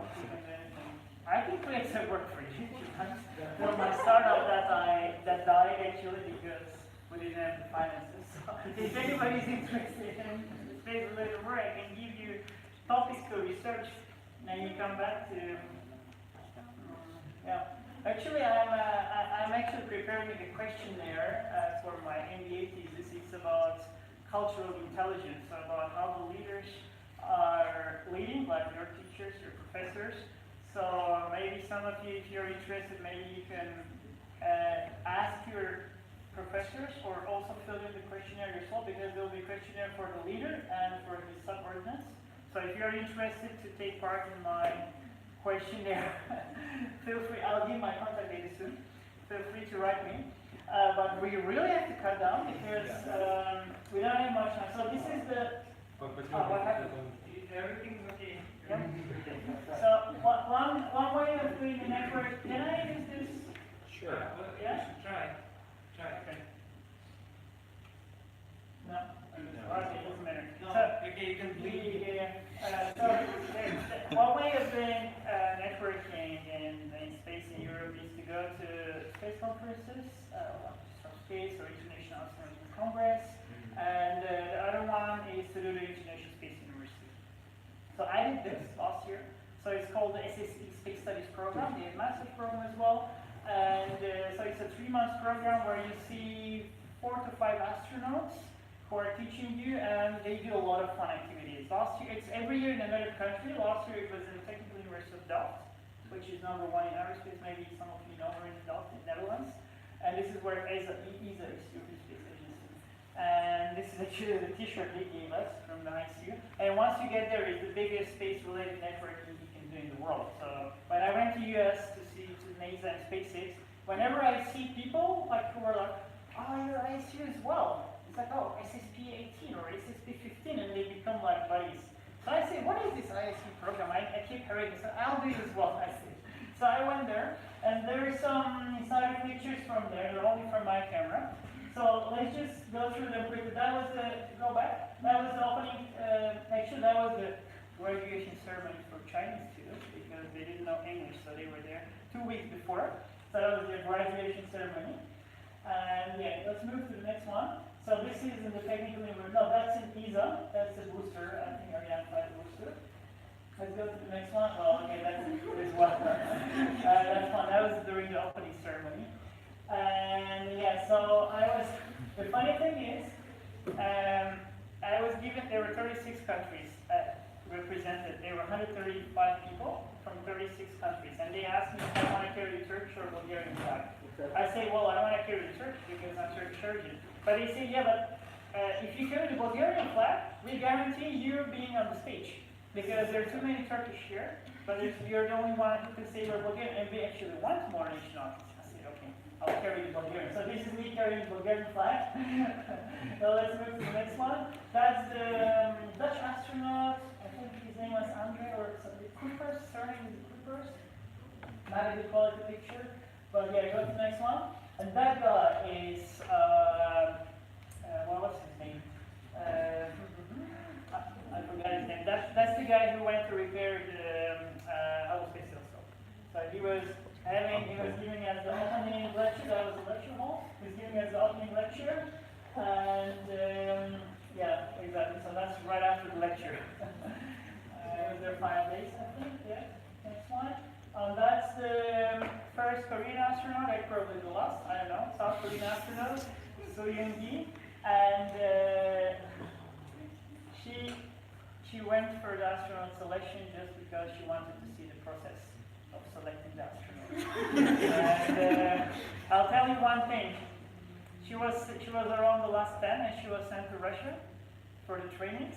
I can create some work for you. For my startup that died actually because we didn't have the finances. So if anybody's interested in space related work, I can give you topics to research, and then you come back to. Yeah. Actually, I'm actually preparing a questionnaire for my MBA thesis. It's about cultural intelligence, about how the leaders are leading, like your teachers, your professors. So maybe some of you, if you're interested, maybe you can ask your professors or also fill in the questionnaire yourself, because there will be a questionnaire for the leader and for his subordinates. So if you're interested to take part in my questionnaire, feel free, I'll give my contact data soon. Feel free to write me. but we really have to cut down because we don't have much time. So this is the. What happened? Everything's okay. Yeah. So one way of doing the network. Can I use this? Sure. Yeah. Try. Okay. No. Okay, doesn't matter. No, So, okay, you can bleed. So one way of doing networking in space in Europe is to go to space conferences, from space or International Astronautical Congress, and the other one is to do the International Space University. So I did this last year. So it's called the SSE Space Studies Program. They have a massive program as well. And so it's a 3-month program where you see 4 to 5 astronauts who are teaching you, and they do a lot of fun activities. Last year, it's every year in another country. Last year it was in the Technical University of Delft, which is #1 in aerospace. Maybe some of you know her in Delft in the Netherlands. And this is where ESA is, European Space Agency. And this is actually the t-shirt they gave us from the ICU. And once you get there, it's the biggest space-related networking you can do in the world. So when I went to US to see to NASA and SpaceX, whenever I see people like who are like, oh, you're ISU as well. It's like, oh, SSP 18 or SSP 15, and they become like buddies. So I say, what is this ISU program? I keep hearing this. I'll do it as well, I say. So I went there, and there are some inside pictures from there. They're only from my camera. So let's just go through them quickly. That was the, go back. That was the opening, actually that was the graduation ceremony for Chinese students because they didn't know English, so they were there 2 weeks before. So that was their graduation ceremony. And yeah, let's move to the next one. So this is in the technical university. No, that's in ESA. That's the booster. I think Ariane 5 booster. Let's go to the next one. Oh, okay, that's as well. That's fun. That was during the opening ceremony. And yeah, so the funny thing is, I was given, there were 36 countries represented. There were 135 people from 36 countries. And they asked me if I want to carry the Turkish or Bulgarian flag. I say, well, I want to carry the Turkish because I'm Turkish origin. But they say, yeah, but if you carry the Bulgarian flag, we guarantee you being on the stage. Because there are too many Turkish here, but you're the only one who can say you're Bulgarian, and we actually want more nationalities. I said, okay, I'll carry the Bulgarian. So this is me carrying the Bulgarian flag. So let's move to the next one. That's the Dutch astronaut, I think his name was Andre or something. Coopers, surname is Coopers. Not a good quality picture. But yeah, go to the next one. And that guy is, what was his name? I forgot his name. That's the guy who went to repair the Alev Sonmez. So he was giving us the opening lecture. That was the lecture hall. He was giving us the opening lecture. And yeah, exactly. So that's right after the lecture. It was their 5 days, I think. Yeah. Next one. That's the first Korean astronaut, probably the last, I don't know, South Korean astronaut, So Yoon-gi. And she went for the astronaut selection just because she wanted to see the process of selecting the astronaut. And I'll tell you one thing. She was around the last 10 and she was sent to Russia for the trainings.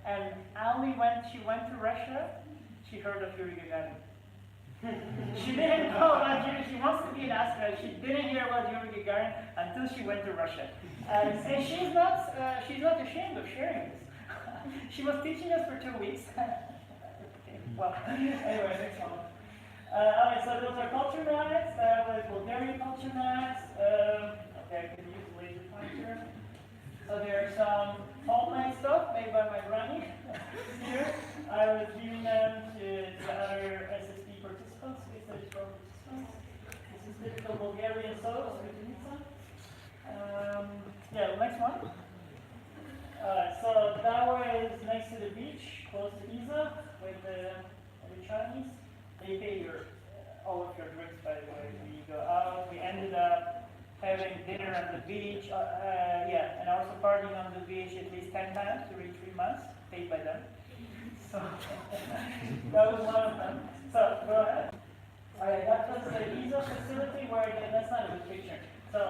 And only when she went to Russia, she heard of Yuri Gagarin. She didn't know about Yuri. She wants to be an astronaut. She didn't hear about Yuri Gagarin until she went to Russia. And she's not ashamed of sharing this. She was teaching us for 2 weeks. Okay, well, anyway, next one. Alright, so those are culture nights. That was Bulgarian culture nights. Okay, I can use the laser pointer. So there are some homemade stuff made by my granny here. I was giving them to the other SSP participants, research participants. This is typical Bulgarian sauce with pizza. Yeah, next one. So that was next to the beach, close to Isa, with the Chinese. They pay all of your drinks, by the way. We go out. We ended up having dinner on the beach. Yeah, and also partying on the beach at least 10 times during 3 months, paid by them. So that was one of them. So go ahead. That was the ESA facility where that's not a good picture. So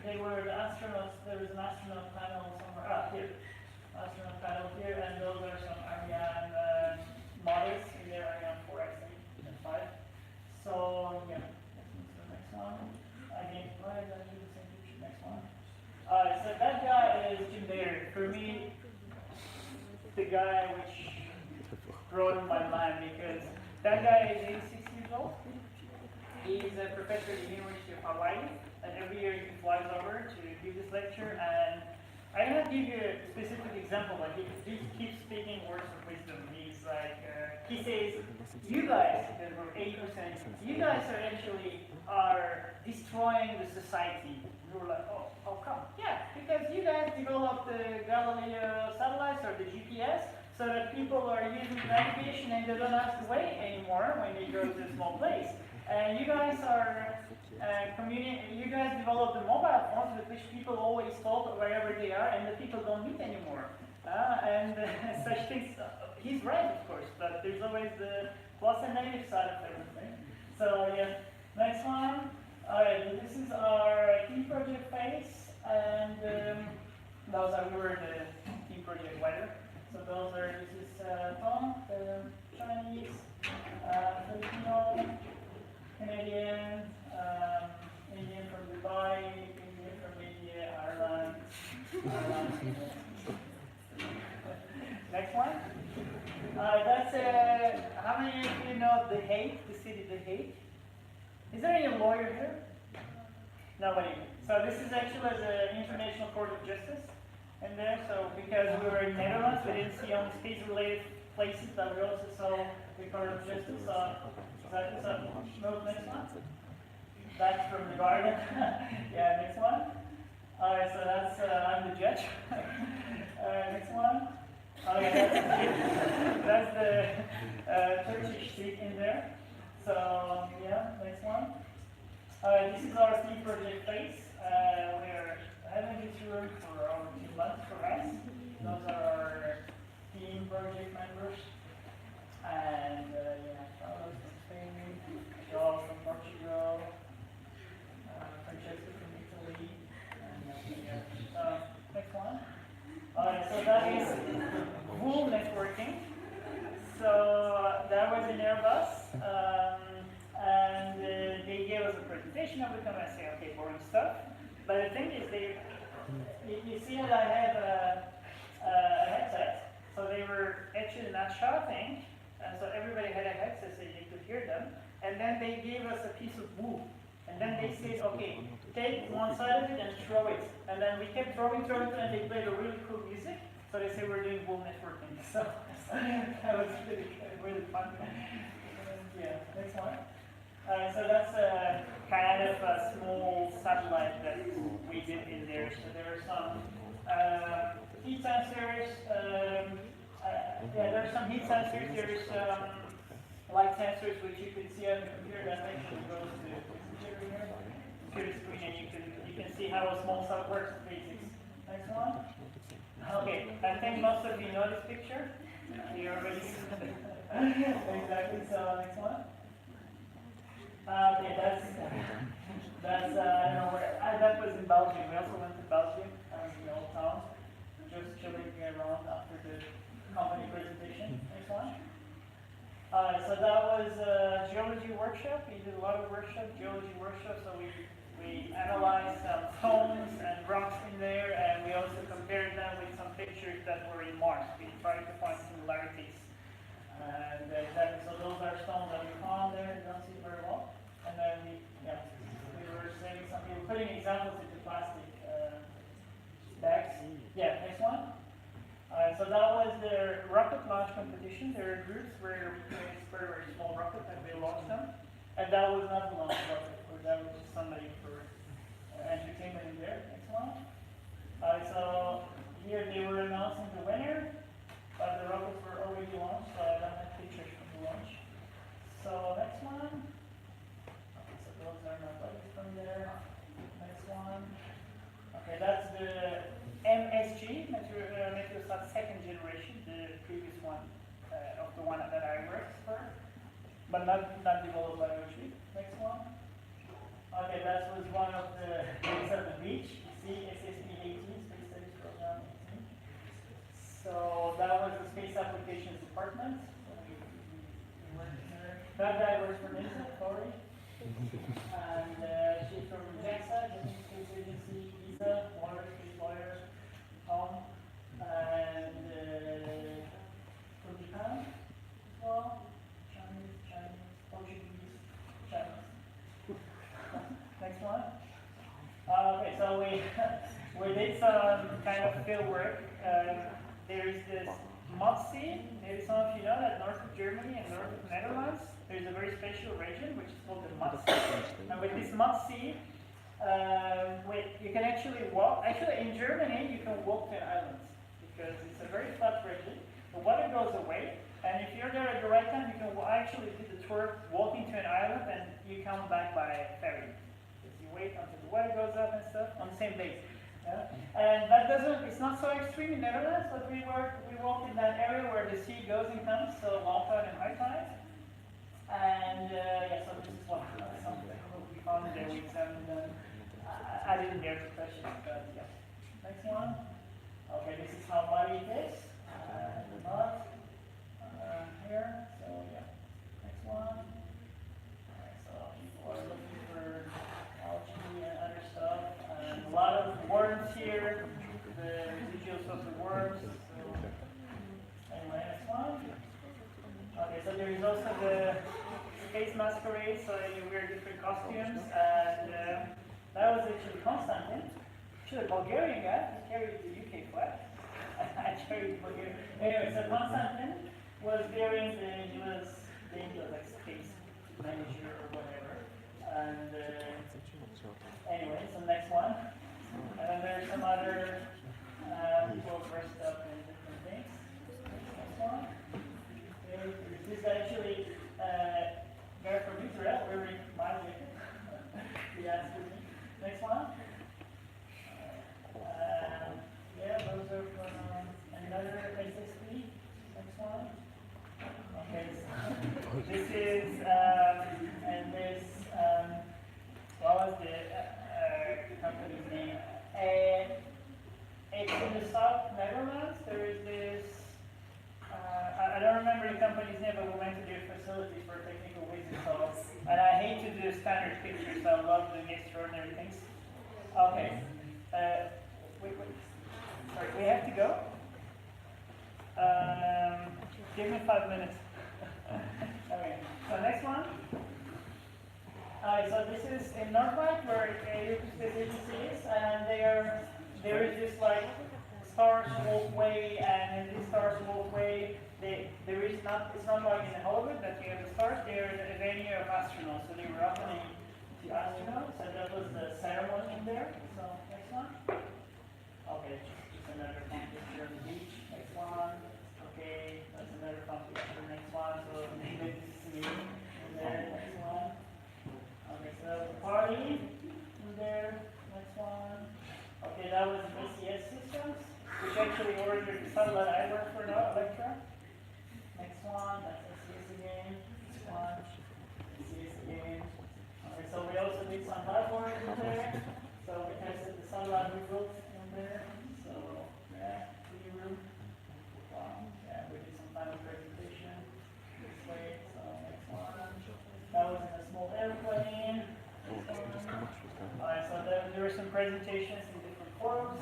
they were the astronauts. There was an astronaut panel somewhere. Here, astronaut panel here, and those are some Ariane models in there. Ariane 4, I think, and 5. So yeah, let's move to the next one. Again, right. guy which brought in my mind, because that guy is 86 years old. He's a professor at the University of Hawaii, and every year he flies over to give this lecture. And I cannot give you a specific example, but he keeps speaking words of wisdom. He's like, he says, you guys, because we're 80%, you guys are destroying the society. We were like, oh, how come? Yeah, because you guys developed the Galileo satellites or the GPS so that people are using navigation and they don't have to wait anymore when they go to a small place. And you guys are you guys developed the mobile phones with which people always talk wherever they are, and the people don't meet anymore. And such things. He's right, of course, but there's always the plus and negative side of everything. So yeah, next one. Alright, this is our key project phase, and those are we were the key project leader. So this is Tom, the Chinese, Filipino, Canadian, Indian from Dubai, Indian from India, Ireland. Next one. That's how many of you know The Hague, the city The Hague? Is there any lawyer here? Nobody. So this is actually the International Court of Justice in there. So because we were in Netherlands, we didn't see only space-related places, but we also saw the Court of Justice. So move next one. That's from the garden. Yeah, next one. Alright, so that's I'm the judge. Next one. That's the Turkish seat in there. So yeah, next one. This is our key project phase. We're having this room for over 2 months for us. Those are our team project members. And Carlos from Spain, Joel from Portugal, Francesco from Italy, and next one. Alright, so that is Wool networking. So that was in Airbus, and they gave us a presentation of it, and I say, okay, boring stuff. But the thing is, you see that I have a headset, so they were actually not shouting. And so everybody had a headset so you could hear them. And then they gave us a piece of wool. And then they said, okay, take one side of it and throw it. And then we kept throwing, and they played a really cool music. So they said we're doing wool networking. So that was really fun. Yeah, next one. So that's a kind of a small satellite that we did in there. So there are some heat sensors. There are some heat sensors. There's light sensors which you can see on the computer. That actually goes to the computer screen, and you can see how a small cell works in physics. Next one. Okay, I think most of you know this picture. You already exactly. So next one. Okay, that's I don't know where. That was in Belgium. We also went to Belgium, the old town, just chilling around after the company presentation. Next one. So that was a geology workshop. We did a lot of geology workshops. So we analyzed some stones and rocks in there, and we also compared them with some pictures that were in Mars. We tried to find similarities. And so those are stones that we found there. You don't see very well. And then we were saying something. We were putting examples into plastic bags. Yeah, next one. So that was the rocket launch competition. There are groups where we created very, very small rockets and we launched them. And that was not the launch rocket, that was just somebody for entertainment in there. Next one. So here they were announcing the winner, but the rockets were already launched, so I don't have pictures from the launch. So next one. Okay, so those are my buddies from there. Next one. Okay, that's the MSG, Meteosat second generation, the previous one of the one that I worked for, but not developed by OHB. Next one. Okay, that was one of the days at the beach. You see, SSP 18, Space Studies Program 18. So that was the Space Applications Department. So we worked there. That guy works for NASA, Corey. And she's from JAXA, Japanese Space Agency, ESA, water, space lawyer, Tom. And kind of field work. There's this mud sea. Maybe some of you know that north of Germany and north of Netherlands, there's a very special region which is called the mud sea. And with this mud sea, you can actually walk. Actually, in Germany, you can walk to an island because it's a very flat region. The water goes away, and if you're there at the right time, you can actually do the tour walking to an island, and you come back by ferry. Because you wait until the water goes up and stuff on the same day. Yeah? And that it's not so extreme in Netherlands, but we walked in that area where the sea goes and comes, so low tide and high tide. And yeah, so this is something we found there with some. I didn't dare to touch it, but yeah. Next one. Okay, this is how muddy it is. The mud here. So yeah. Next one. Alright, so people are looking for algae and other stuff. And a lot of worms here. The residuals of the worms. So anyway, next one. Okay, so there is also the space masquerade. So you wear different costumes and. That was actually Constantine, actually a Bulgarian guy. He carried the UK flag. I carried the Bulgarian. Anyway, so Constantine was wearing he was like space manager or whatever. And anyway, so next one. And then there's some other people dressed up in different things. Next one. Okay, this is actually guy from Israel wearing my jacket. He asked me. Next one. Yeah, those are from another SSP. Next one. Okay, so this is, and this, what was the company's name? It's in the South Netherlands. There is this, I don't remember the company's name, but we went to their facilities for technical visit. So, and I hate to do standard pictures, so I love doing extraordinary things. Okay. Wait. Sorry, we have to go. Give me 5 minutes. Okay. So next one. So this is in Norway where European Space Agency is, and there is this like Stars Walkway, and in this Stars Walkway, it's not like in Hollywood that you have the stars. There is a venue of astronauts, so they were opening to astronauts, and that was the ceremony in there. So next one. Okay, just another fun picture on the beach. Next one. Okay, that's another fun picture. Next one. So this is me in there. Next one. Okay, so the party in there. Next one. Okay, that was BCS Systems, which actually ordered the satellite I work for now, Electra. Next one, that's SCS again. Next one, SCS again. Okay, so we also did some lab work in there. So we tested the satellite we built in there. So yeah, clean room. Yeah, we did some final presentation this way. So next one. That was in a small airplane. Alright, so there were some presentations in different forums.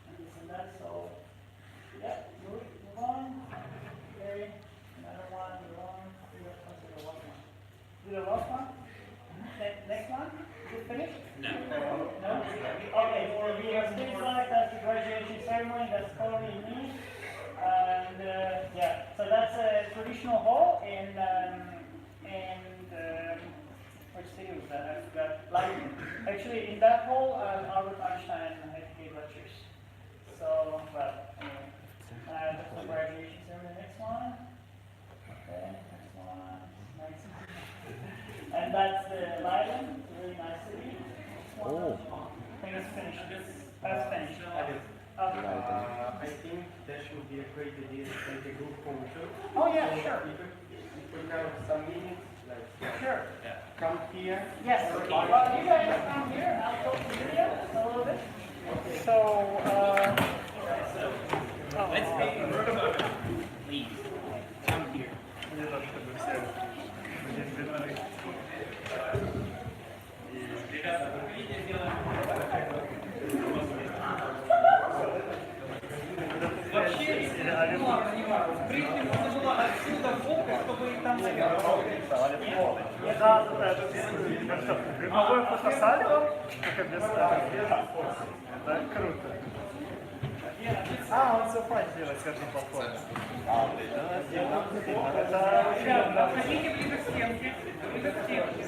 And this and that, so yeah, move on. Okay, another one, the wrong. Do the last one. Next one. Is it finished? No. No? Okay, so we have stage light, that's the graduation ceremony, that's totally me. And yeah, so that's a traditional hall in which city was that? I forgot. Leiden. Actually, in that hall, Albert Einstein gave lectures. So, well, anyway. That's the graduation ceremony. Next one. Okay, next one. Nice. And that's the Leiden. It's a really nice city. Next one. I think it's finished. That's finished. Okay. I think that should be a great idea to take a group photo. Oh yeah, sure. If we have some minutes, like sure. Come here. Yes. Okay. Well, you guys come here. I'll talk to you a little bit. So, let's take a group photo. Please, come here. Групповое фотосальто, как объясняю, это круто. он все правильно делает с каждой платформой. Это очень Хотите ближе к стенке? Ближе к стенке.